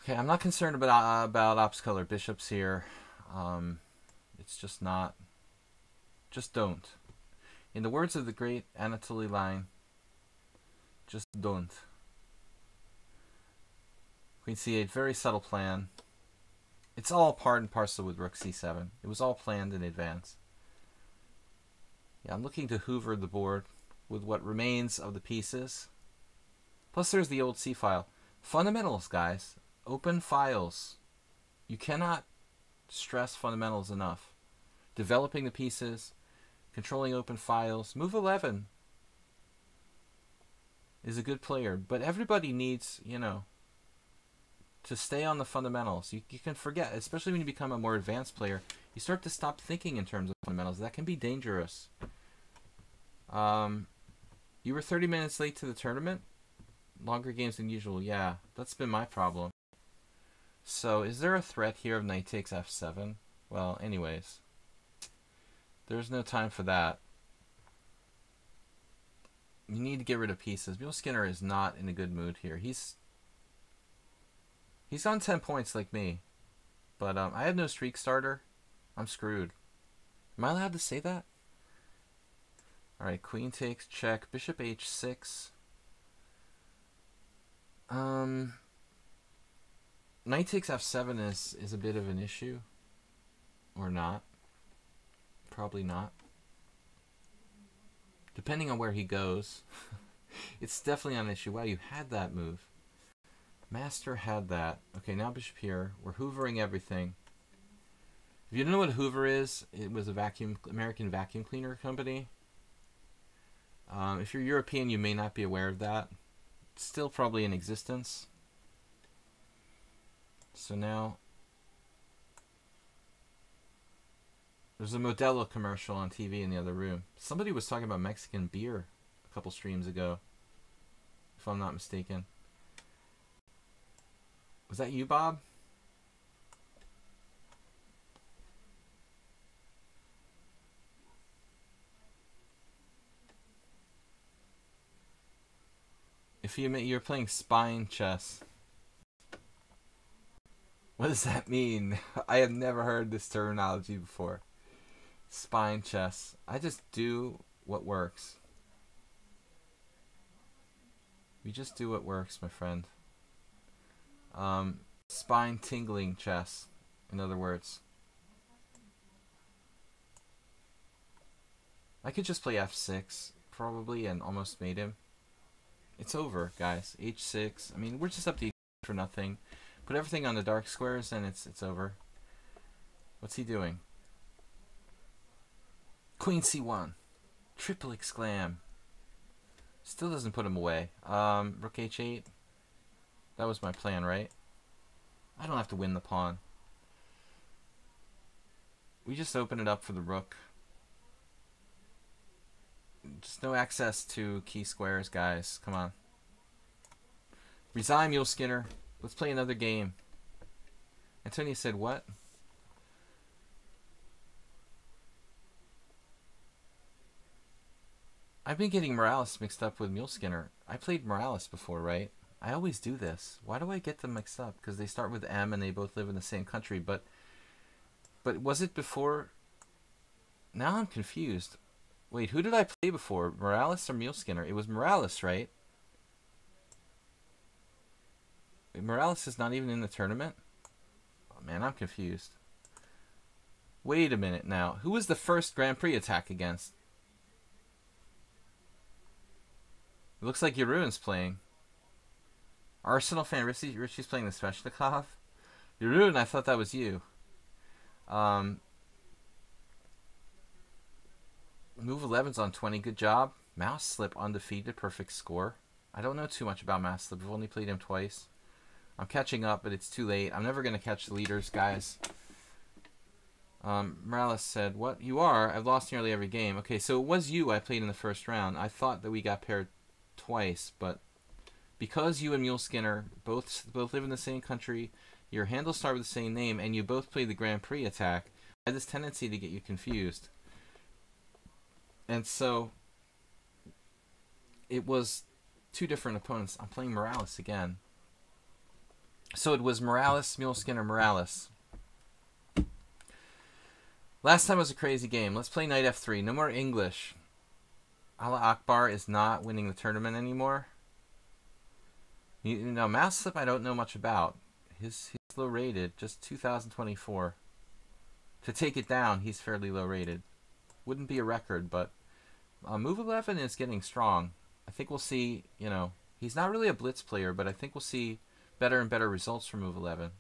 Okay, I'm not concerned about ops color bishops here. It's just not. Just don't. In the words of the great Anatoly Line, just don't. Queen c8, very subtle plan. It's all part and parcel with rook c7. It was all planned in advance. Yeah, I'm looking to hoover the board with what remains of the pieces. Plus there's the old c-file. Fundamentals, guys. Open files. You cannot stress fundamentals enough. Developing the pieces, controlling open files. Move 11 is a good player, but everybody needs, you know, to stay on the fundamentals. You can forget, especially when you become a more advanced player, you start to stop thinking in terms of fundamentals. That can be dangerous. You were 30 minutes late to the tournament? Longer games than usual. Yeah, that's been my problem. So, is there a threat here of knight takes f7? Well, anyways. There's no time for that. You need to get rid of pieces. Mule Skinner is not in a good mood here. He's on 10 points like me. But I have no streak starter. I'm screwed. Am I allowed to say that? Alright, queen takes, check. Bishop h6. Knight takes f7 is a bit of an issue. Or not. Probably not. Depending on where he goes. It's definitely an issue. Wow, you had that move. Master had that. Okay, now bishop here. We're hoovering everything. If you don't know what Hoover is, it was a American vacuum cleaner company. If you're European, you may not be aware of that. It's still probably in existence. So now, there's a Modelo commercial on TV in the other room. Somebody was talking about Mexican beer a couple streams ago, if I'm not mistaken. Was that you, Bob? If you're playing spine chess. What does that mean? I have never heard this terminology before. Spine chess. I just do what works. We just do what works, my friend. Spine tingling chess, in other words. I could just play f6, probably, and almost mate him. It's over, guys. h6. I mean, we're just up to for nothing. Put everything on the dark squares, and it's over. What's he doing? Queen c1. Triple exclam. Still doesn't put him away. Rook h8. That was my plan, right? I don't have to win the pawn. We just open it up for the rook. Just no access to key squares, guys. Come on. Resign, Mule Skinner. Let's play another game. Antonio said what? I've been getting Morales mixed up with Mule Skinner. I played Morales before, right? I always do this. Why do I get them mixed up? Because they start with M and they both live in the same country. But was it before? Now I'm confused. Wait, who did I play before? Morales or Mule Skinner? It was Morales, right? Wait, Morales is not even in the tournament? Oh man, I'm confused. Wait a minute now. Who was the first Grand Prix attack against? It looks like Jeroen's playing. Arsenal fan Richie's playing the Sveshnikov. Jeroen, I thought that was you. Move 11's on 20. Good job. Mouse Slip undefeated. Perfect score. I don't know too much about Mouse Slip. I've only played him twice. I'm catching up, but it's too late. I'm never going to catch the leaders, guys. Morales said, what? You are? I've lost nearly every game. Okay, so it was you I played in the first round. I thought that we got paired twice, but because you and Mule Skinner both live in the same country, your handles start with the same name, and you both play the Grand Prix attack, I had this tendency to get you confused. And so it was two different opponents. I'm playing Morales again. So it was Morales, Mule Skinner, Morales. Last time was a crazy game. Let's play knight f3. No more English. Allah Akbar is not winning the tournament anymore. You know, Mouse Slip I don't know much about. He's low rated, just 2024. To take it down, he's fairly low rated. Wouldn't be a record, but move 11 is getting strong. I think we'll see, you know, he's not really a blitz player, but I think we'll see better and better results from move 11.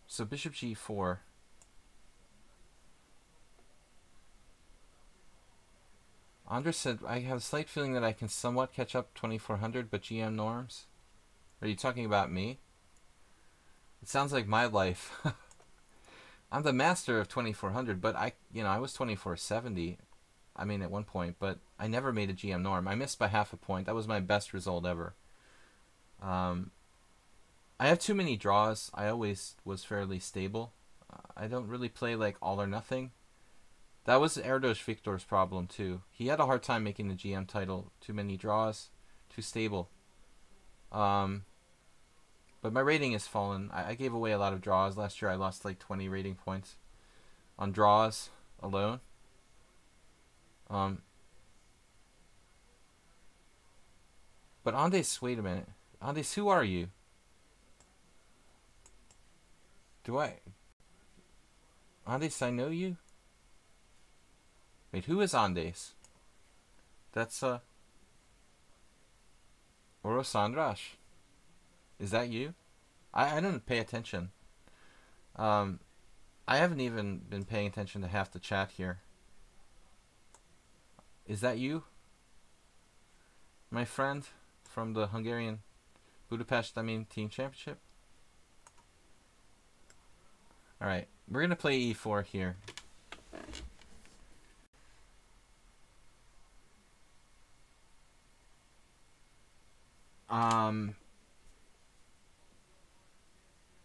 So bishop g4. Andres said, I have a slight feeling that I can somewhat catch up 2400, but GM norms? Are you talking about me? It sounds like my life. I'm the master of 2400, but I was 2470. I mean, at one point, but I never made a GM norm. I missed by half a point. That was my best result ever. I have too many draws. I always was fairly stable. I don't really play like all or nothing. That was Erdos Victor's problem too. He had a hard time making the GM title. Too many draws, too stable. But my rating has fallen. I gave away a lot of draws. Last year I lost like 20 rating points on draws alone. But Andes, wait a minute. Andes, who are you? Andes, I know you? Wait, who is Andes? That's, Orosandrash. Is that you? I don't pay attention. I haven't even been paying attention to half the chat here. Is that you? My friend from the Hungarian Budapest, Team Championship? Alright, we're going to play e4 here.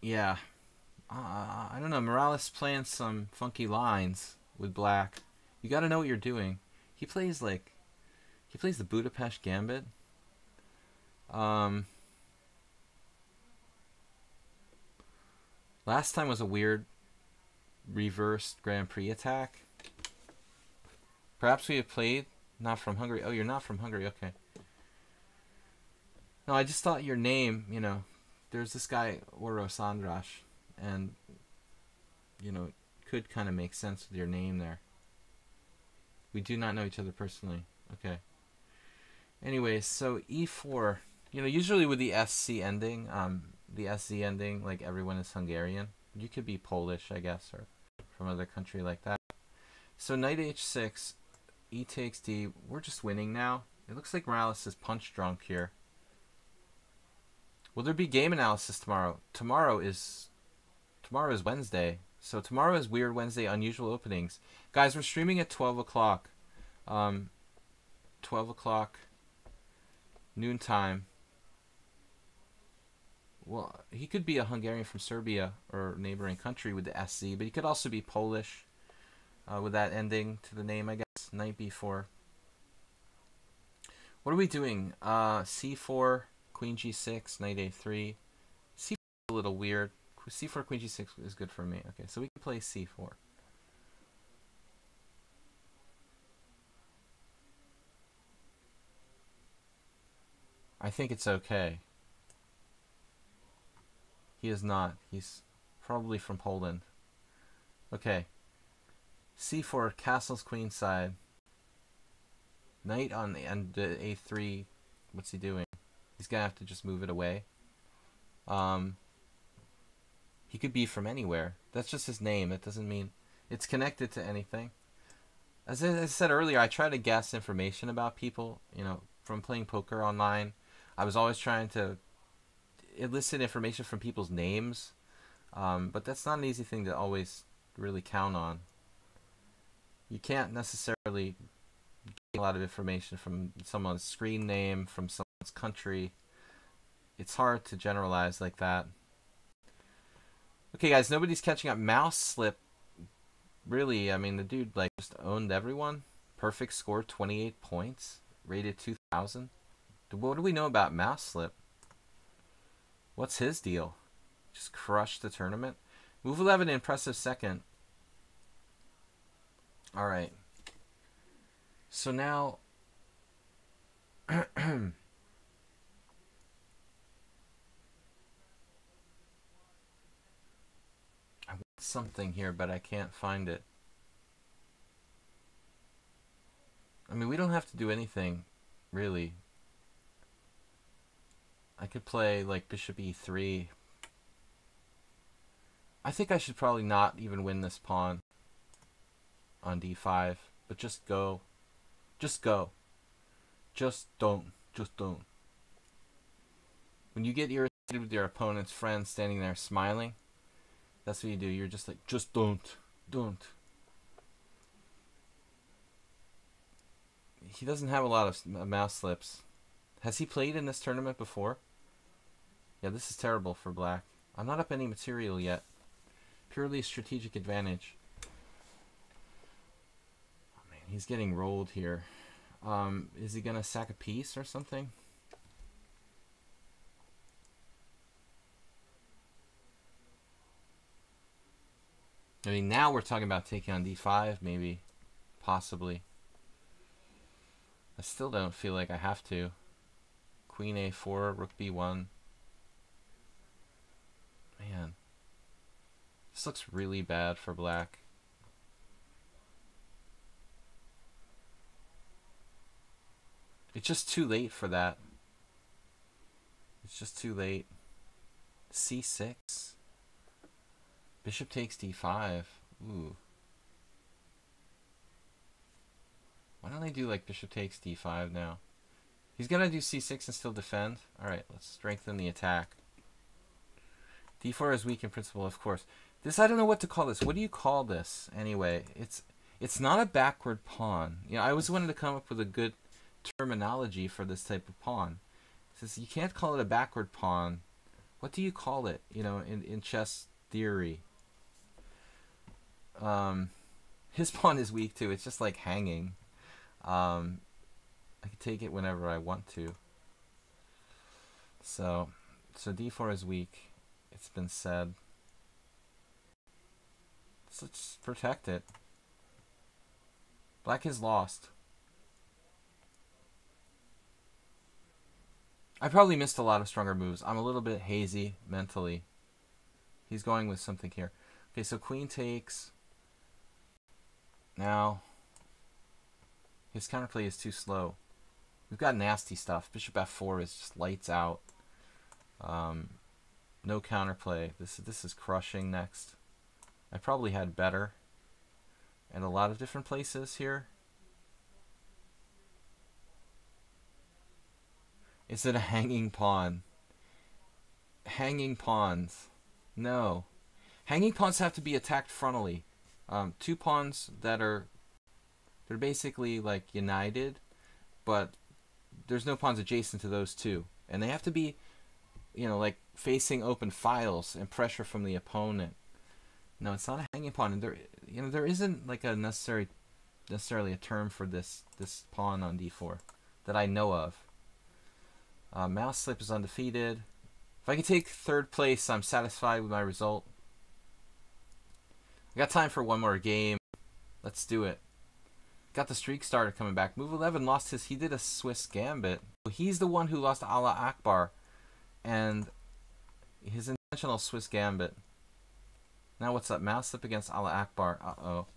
Yeah. I don't know. Morales playing some funky lines with black. You got to know what you're doing. He plays the Budapest Gambit. Last time was a weird reversed Grand Prix attack. Perhaps we have played not from Hungary. Oh, you're not from Hungary. Okay. No, I just thought your name, there's this guy, Oro Sandrash, and, it could kind of make sense with your name there. We do not know each other personally. Okay. Anyways, so e4, usually with the SC ending, like everyone is Hungarian. You could be Polish, I guess, or from another country like that. So knight h6, e takes d. We're just winning now. It looks like Morales is punch drunk here. Will there be game analysis tomorrow? Tomorrow is Wednesday. So tomorrow is Weird Wednesday, unusual openings. Guys, we're streaming at 12 o'clock. 12 o'clock noon time. Well, he could be a Hungarian from Serbia or neighboring country with the SC, but he could also be Polish with that ending to the name, I guess. Knight b4. What are we doing? c4, queen g6, knight a3. c4 is a little weird. c4, queen g6 is good for me. Okay, so we can play c4. I think it's okay. He is not. He's probably from Poland. Okay. c4, castles queenside. Knight on the end a3. What's he doing? He's gonna have to just move it away. He could be from anywhere. That's just his name. That doesn't mean it's connected to anything. As I said earlier, I try to guess information about people, you know, from playing poker online. I was always trying to elicit information from people's names, but that's not an easy thing to always really count on. You can't necessarily get a lot of information from someone's screen name, from someone's country. It's hard to generalize like that. Okay, guys, nobody's catching up. Mouse slip. Really, I mean, the dude like just owned everyone. Perfect score, 28 points. Rated 2,000. What do we know about Mouse slip? What's his deal? Just crushed the tournament. Move 11, impressive second. All right. So now I want something here, but I can't find it. I mean, we don't have to do anything, really. I could play like bishop e3. I think I should probably not even win this pawn on d5, but just go. Just go. Just don't. Just don't. When you get irritated with your opponent's friend standing there smiling, that's what you do. You're just like, just don't. Don't. He doesn't have a lot of mouse slips. Has he played in this tournament before? Yeah, this is terrible for black. I'm not up any material yet. Purely strategic advantage. Oh, man, he's getting rolled here. Is he going to sack a piece or something? I mean, now we're talking about taking on d5, maybe. Possibly. I still don't feel like I have to. Queen a4, rook b1. Man. This looks really bad for black. It's just too late for that. It's just too late. c6. Bishop takes d5. Ooh. Why don't I do like bishop takes d5 now? He's gonna do c6 and still defend. Alright, let's strengthen the attack. d4 is weak in principle, of course. This, I don't know what to call this. What do you call this anyway? It's not a backward pawn. You know, I always wanted to come up with a good terminology for this type of pawn. It says you can't call it a backward pawn. What do you call it, you know, in chess theory? His pawn is weak too. It's just like hanging. I can take it whenever I want to. So d4 is weak. It's been said. So let's protect it. Black is lost. I probably missed a lot of stronger moves. I'm a little bit hazy mentally. He's going with something here. Okay, so queen takes. Now, his counterplay is too slow. We've got nasty stuff. Bishop f4 is just lights out. No counterplay. This is crushing next. I probably had better in a lot of different places here. Is it a hanging pawn? Hanging pawns. No. Hanging pawns have to be attacked frontally. Two pawns they're basically like united, but there's no pawns adjacent to those two. And they have to be, you know, like facing open files and pressure from the opponent. No, it's not a hanging pawn. And there isn't like a necessarily a term for this pawn on d4 that I know of. Mouse slip is undefeated. If I can take third place, I'm satisfied with my result. I got time for one more game. Let's do it. Got the streak starter coming back. Move 11 lost his. He did a Swiss gambit. He's the one who lost Allah Akbar, and his intentional Swiss gambit. Now what's up? Mouse slip against Allah Akbar. Uh-oh.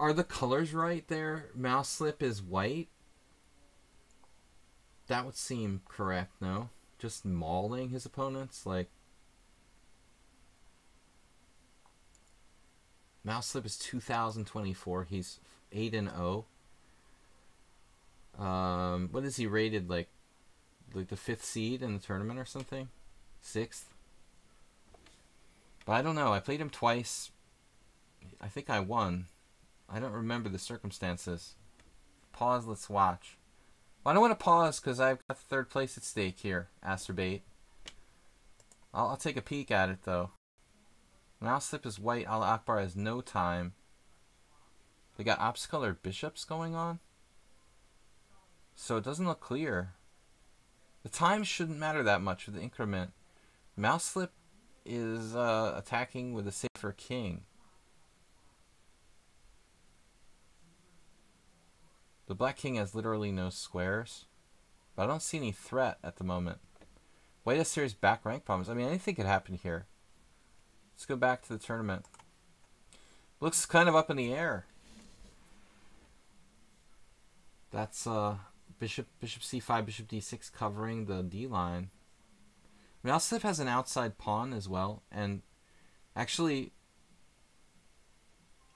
Are the colors right there? Mouse slip is white? That would seem correct, no? Just mauling his opponents? Like, mouse slip is 2024. He's 8-0. What is he rated? Like the 5th seed in the tournament or something? 6th? But I don't know. I played him twice. I think I won. I don't remember the circumstances. Pause, let's watch. Well, I don't want to pause because I've got 3rd place at stake here, Asterbait. I'll take a peek at it, though. Mouse slip is white. Allah Akbar has no time. They got opposite-color bishops going on? So it doesn't look clear. The time shouldn't matter that much with the increment. Mouse slip is attacking with a safer king. The black king has literally no squares, but I don't see any threat at the moment. White has serious back rank problems. I mean, anything could happen here. Let's go back to the tournament. Looks kind of up in the air. That's bishop c5, bishop d6 covering the d line. Mouse slip has an outside pawn as well, and actually,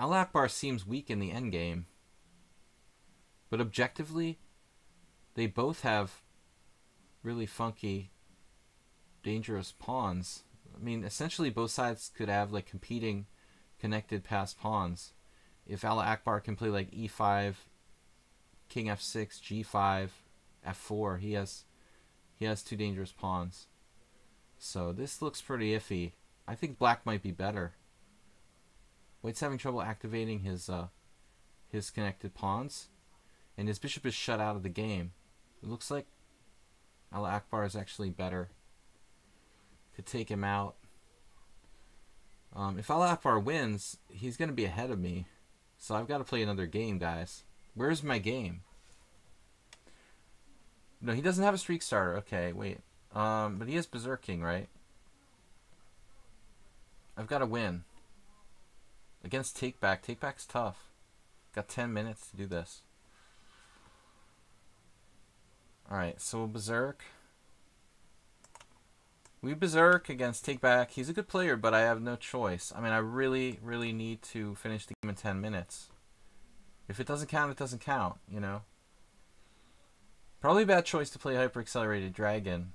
Al Akbar seems weak in the endgame. But objectively, they both have really funky, dangerous pawns. I mean, essentially both sides could have like competing, connected passed pawns. If Al Akbar can play like e5, king f6, g5, f4, he has 2 dangerous pawns. So this looks pretty iffy. I think black might be better. White's having trouble activating his connected pawns. And his bishop is shut out of the game. It looks like Al Akbar is actually better. Could take him out. If Al Akbar wins, he's going to be ahead of me. So I've got to play another game, guys. Where's my game? No, he doesn't have a streak starter. Okay, wait. But he is berserking, right? I've got to win. Against takeback. Takeback's tough. Got 10 minutes to do this. Alright, so we'll berserk. We berserk against takeback. He's a good player, but I have no choice. I mean, I really, really need to finish the game in 10 minutes. If it doesn't count, it doesn't count, you know? Probably a bad choice to play Hyper Accelerated Dragon.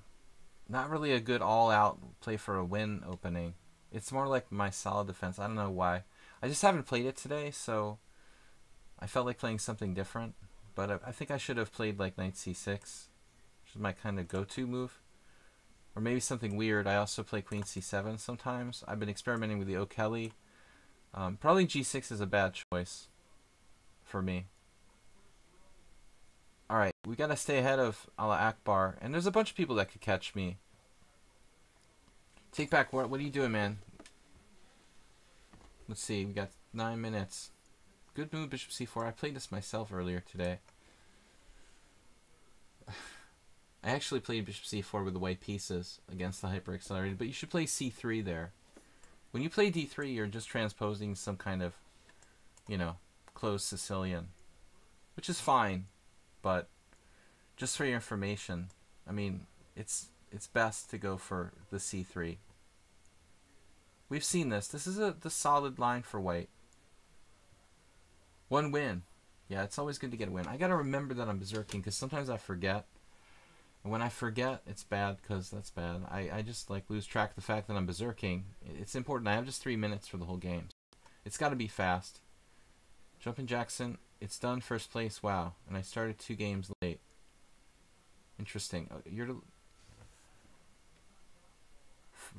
Not really a good all-out play for a win opening. It's more like my solid defense. I don't know why. I just haven't played it today, so I felt like playing something different. But I think I should have played like knight c6, which is my kind of go-to move. Or maybe something weird. I also play queen c7 sometimes. I've been experimenting with the O'Kelly. Probably g6 is a bad choice for me. Alright, we got to stay ahead of Allah Akbar. And there's a bunch of people that could catch me. Takeback, what are you doing, man? Let's see, we got 9 minutes. Good move, bishop c4. I played this myself earlier today. I actually played bishop c4 with the white pieces against the hyper accelerated, but you should play c3 there. When you play d3, you're just transposing some kind of, you know, closed Sicilian, which is fine, but just for your information, I mean, it's best to go for the c3. We've seen this. This is the solid line for white. 1 win. Yeah, it's always good to get a win. I gotta remember that I'm berserking because sometimes I forget. And when I forget, it's bad because that's bad. I just like lose track of the fact that I'm berserking. It's important. I have just 3 minutes for the whole game. It's got to be fast. Jumpin' Jackson, it's done, first place. Wow. And I started 2 games late. Interesting.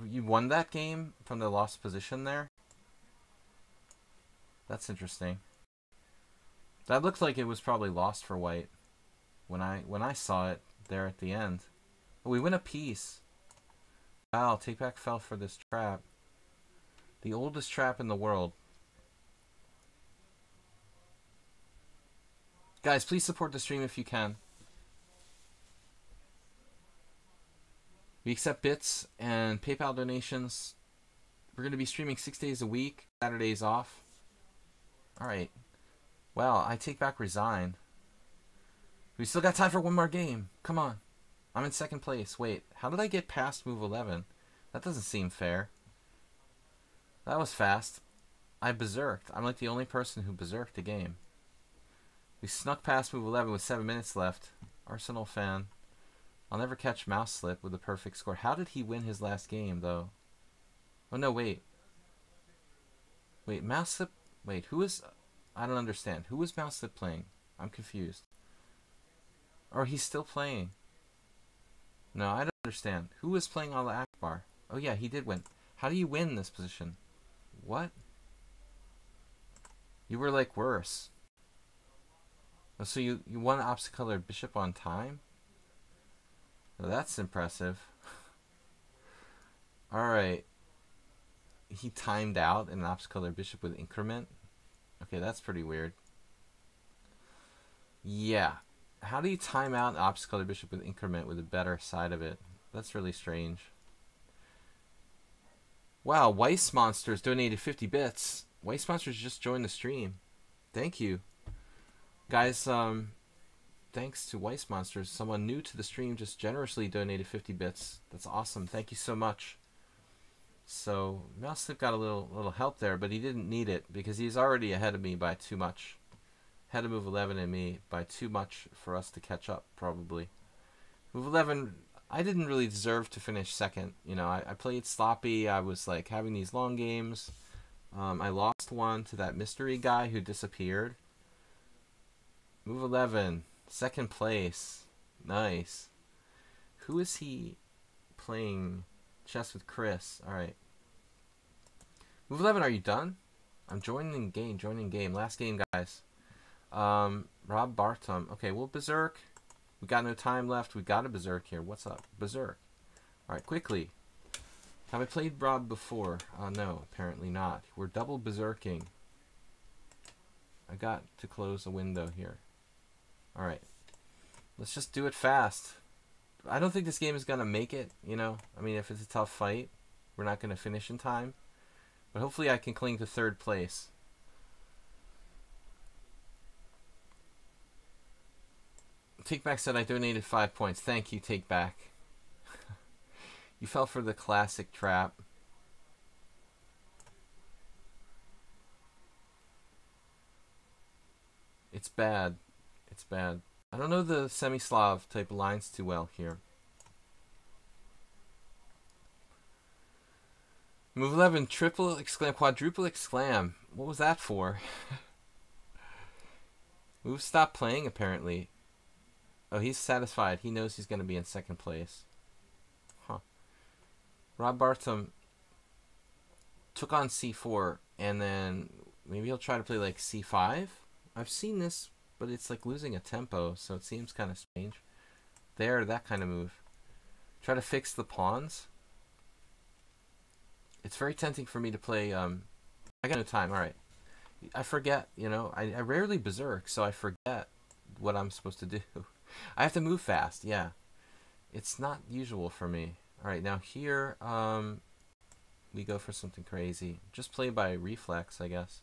You won that game from the lost position there? That's interesting. That looked like it was probably lost for white when I saw it there at the end. Oh, we win a piece. Wow, takeback fell for this trap. The oldest trap in the world. Guys, please support the stream if you can. We accept bits and PayPal donations. We're going to be streaming 6 days a week. Saturdays off. Alright. Well, I take back resign. We still got time for one more game. Come on. I'm in second place. Wait, how did I get past move 11? That doesn't seem fair. That was fast. I berserked. I'm like the only person who berserked a game. We snuck past move 11 with 7 minutes left. Arsenal fan. I'll never catch mouse slip with a perfect score. How did he win his last game, though? Oh, no, wait. Wait, mouse slip... Wait, who is... I don't understand. Who was mouse slip playing? I'm confused. Or he's still playing. No, I don't understand. Who was playing Allah Akbar? Oh, yeah, he did win. How do you win this position? What? You were, like, worse. Oh, so you won opposite-colored bishop on time? Oh, that's impressive. Alright. He timed out an opposite-colored bishop with increment? Okay, that's pretty weird. Yeah. How do you time out an opposite-colored bishop with increment with a better side of it? That's really strange. Wow, Weiss Monsters donated 50 bits. Weiss Monsters just joined the stream. Thank you. Guys, thanks to Weiss Monsters. Someone new to the stream just generously donated 50 bits. That's awesome. Thank you so much. So, Mouse Slip got a little help there, but he didn't need it because he's already ahead of me by too much. Ahead of move 11 and me by too much for us to catch up, probably. Move 11, I didn't really deserve to finish second. You know, I played sloppy. I was like having these long games. I lost one to that mystery guy who disappeared. Move 11, second place. Nice. Who is he playing chess with? Chris. Alright. Move 11, are you done? I'm joining game. Last game, guys. Rob Bartum. Okay, well, Berserk. We got no time left. We got a Berserk here. What's up? Berserk. Alright, quickly. Have I played Rob before? No, apparently not. We're double Berserking. I got to close a window here. Alright. Let's just do it fast. I don't think this game is going to make it, you know. I mean, if it's a tough fight, we're not going to finish in time. But hopefully I can cling to third place. Takeback said I donated 5 points. Thank you, Takeback. You fell for the classic trap. It's bad. It's bad. I don't know the semi-Slav type of lines too well here. Move 11, triple exclam, quadruple exclam. What was that for? Move stopped playing, apparently. Oh, he's satisfied. He knows he's going to be in second place. Huh. Rob Bartum took on c4, and then maybe he'll try to play like c5. I've seen this, but it's like losing a tempo, so it seems kind of strange. There, that kind of move. Try to fix the pawns. It's very tempting for me to play, I got no time, alright. I forget, you know, I rarely berserk, so I forget what I'm supposed to do. I have to move fast, yeah. It's not usual for me. Alright, now here, we go for something crazy. Just play by reflex, I guess.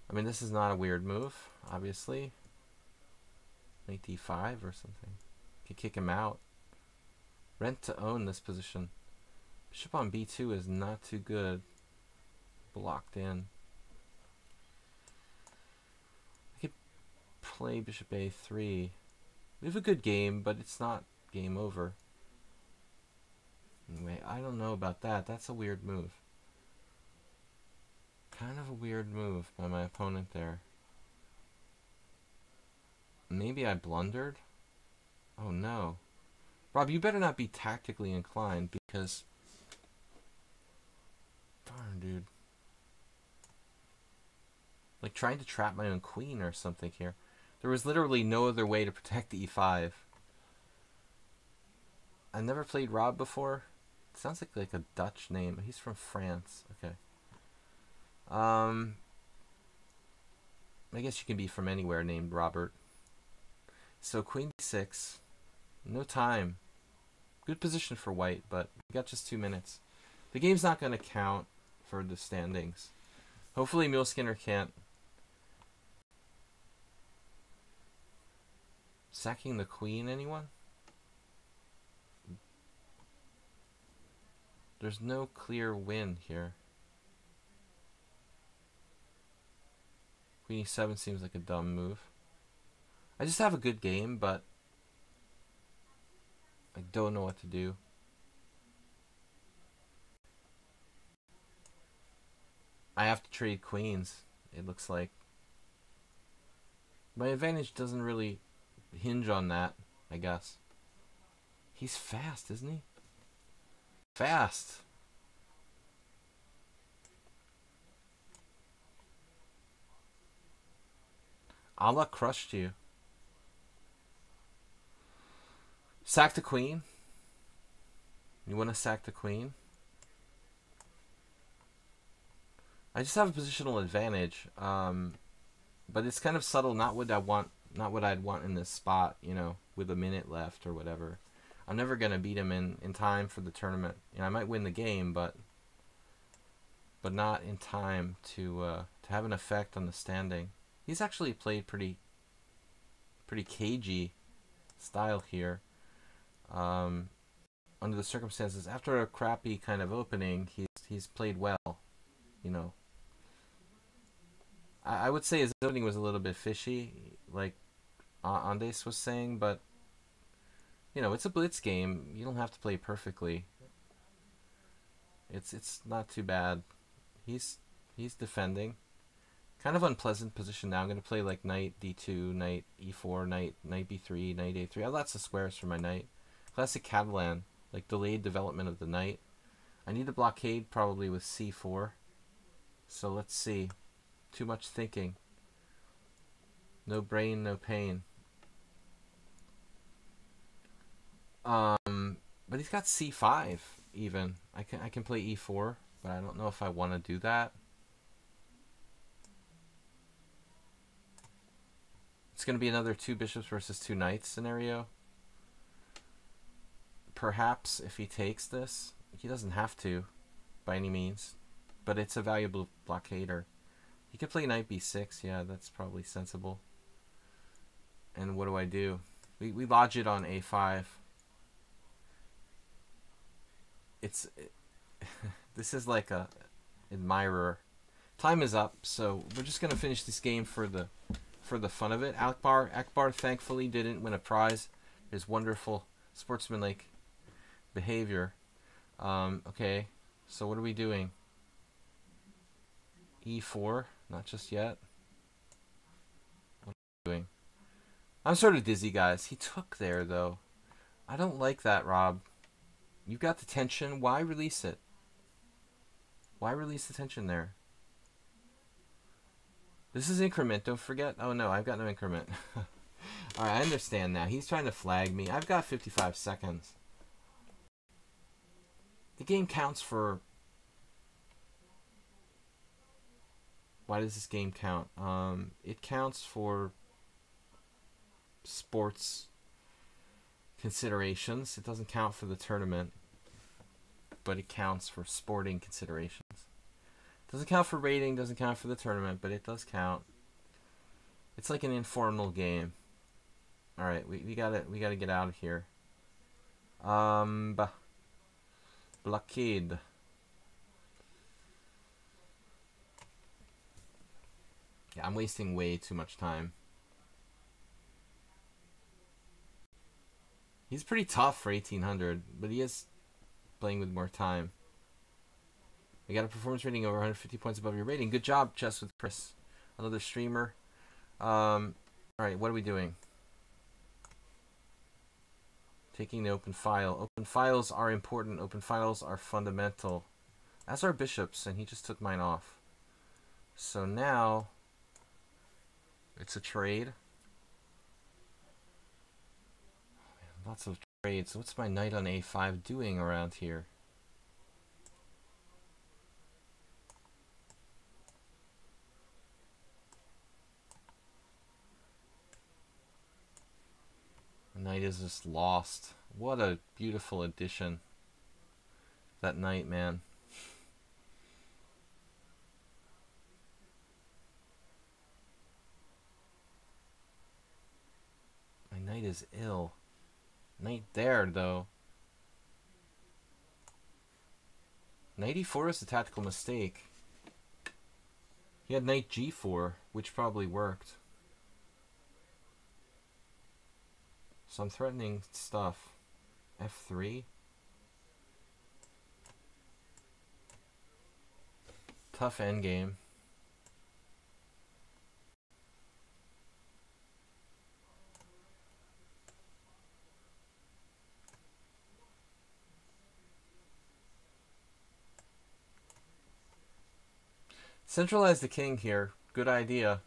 I mean, this is not a weird move, obviously. Knight d5 or something. Could kick him out. Rent to own this position. Bishop on b2 is not too good. Blocked in. I could play bishop a3. We have a good game, but it's not game over. Anyway, I don't know about that. That's a weird move. Kind of a weird move by my opponent there. Maybe I blundered? Oh no. Rob, you better not be tactically inclined because... Darn, dude. Like trying to trap my own queen or something here. There was literally no other way to protect the e5. I never played Rob before. It sounds like a Dutch name. He's from France. Okay. I guess you can be from anywhere named Robert. So queen d6. No time. Good position for white, but we got just 2 minutes. The game's not going to count for the standings. Hopefully Mule Skinner can't Sacking the queen, anyone? There's no clear win here. Queen e7 seems like a dumb move. I just have a good game, but I don't know what to do. I have to trade queens, it looks like. My advantage doesn't really hinge on that, I guess. He's fast, isn't he? Fast. Allah crushed you. Sack the queen. You want to sack the queen? I just have a positional advantage, but it's kind of subtle. Not what I want. Not what I'd want in this spot. You know, with a minute left or whatever. I'm never gonna beat him in time for the tournament. You know, I might win the game, but not in time to have an effect on the standing. He's actually played pretty cagey style here. Under the circumstances, after a crappy kind of opening, he's played well. You know, I would say his opening was a little bit fishy, like Andes was saying, but you know, it's a blitz game. You don't have to play perfectly. It's not too bad. He's defending. Kind of unpleasant position now. I'm gonna play like knight d2, knight e4, knight b3, knight a3. I have lots of squares for my knight. Classic Catalan, like delayed development of the knight. I need a blockade probably with c4. So let's see. Too much thinking. No brain, no pain. But he's got c5 even. I can play e4, but I don't know if I want to do that. It's going to be another 2 bishops versus 2 knights scenario. Perhaps if he takes this, he doesn't have to by any means, but it's a valuable blockader. He could play knight b6, yeah, that's probably sensible. And what do? We lodge it on a5. This is like a admirer. Time is up, so we're just gonna finish this game for the fun of it. Akbar thankfully didn't win a prize. His wonderful sportsmanlike behavior. Okay, so what are we doing? e4, not just yet. What are we doing? I'm sort of dizzy, guys. He took there, though. I don't like that, Rob. You've got the tension. Why release it? Why release the tension there? This is increment, don't forget. Oh no, I've got no increment. Alright, I understand now. He's trying to flag me. I've got 55 seconds. The game counts for... Why does this game count? It counts for sports considerations. It doesn't count for the tournament, but it counts for sporting considerations. Doesn't count for rating, doesn't count for the tournament, but it does count. It's like an informal game. All right, we gotta get out of here. Blockade. Yeah, I'm wasting way too much time. He's pretty tough for 1800, but he is playing with more time. You got a performance rating over 150 points above your rating. Good job, Chess with Chris. Another streamer. Alright, what are we doing? Taking the open file. Open files are important. Open files are fundamental. As are bishops, and he just took mine off. So now, it's a trade. Lots of trades. What's my knight on a5 doing around here? Knight is just lost. What a beautiful addition. That knight, man. My knight is ill. Knight there, though. Knight e4 is a tactical mistake. He had knight g4, which probably worked. So I'm threatening stuff. f3. Tough endgame. Centralize the king here. Good idea.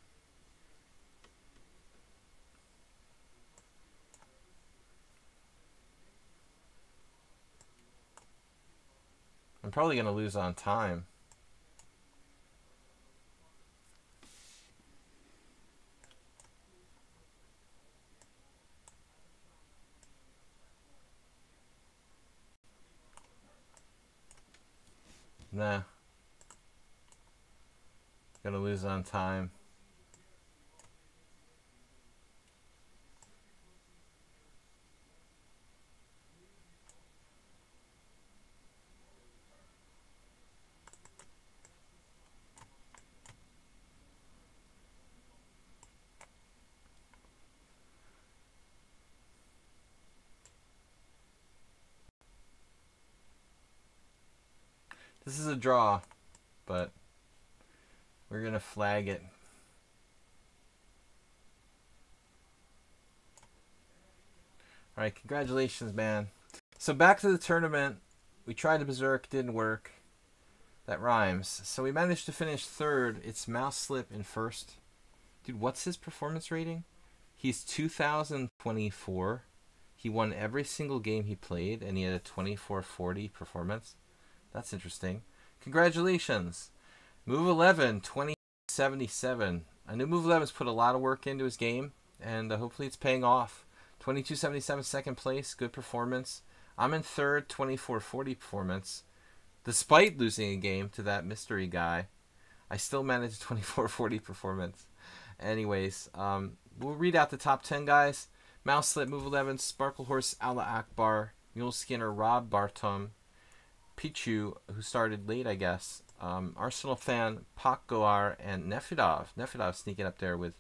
I'm probably going to lose on time. Nah. Gonna lose on time. This is a draw, but we're going to flag it. All right, congratulations, man. So back to the tournament. We tried to berserk, didn't work. That rhymes. So we managed to finish third. It's Mouse Slip in first. Dude, what's his performance rating? He's 2024. He won every single game he played, and he had a 2440 performance. That's interesting. Congratulations. Move 11, 2077. I knew Move 11's put a lot of work into his game, and hopefully it's paying off. 2277, second place. Good performance. I'm in third, 2440 performance. Despite losing a game to that mystery guy, I still managed 2440 performance. Anyways, we'll read out the top 10 guys. Mouse Slip, Move 11, Sparkle Horse, Allah Akbar, Mule Skinner, Rob Bartum, Pichu, who started late, I guess. Arsenal Fan, Pak Goar, and Nefidov. Nefidov sneaking up there with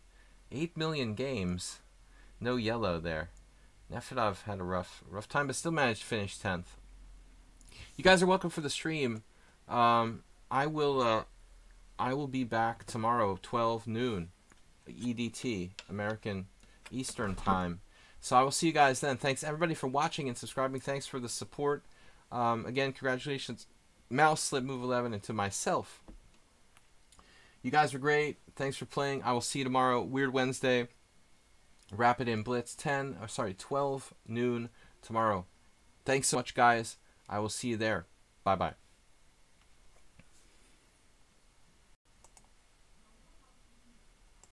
8 million games. No yellow there. Nefidov had a rough time, but still managed to finish 10th. You guys are welcome for the stream. I will be back tomorrow, 12 noon, EDT, American Eastern Time. So I will see you guys then. Thanks everybody for watching and subscribing. Thanks for the support. Again, congratulations, Mouse Slip, Move 11, and to myself. You guys are great. Thanks for playing. I will see you tomorrow, Weird Wednesday. Rapid in Blitz 12 noon tomorrow. Thanks so much, guys. I will see you there. Bye-bye.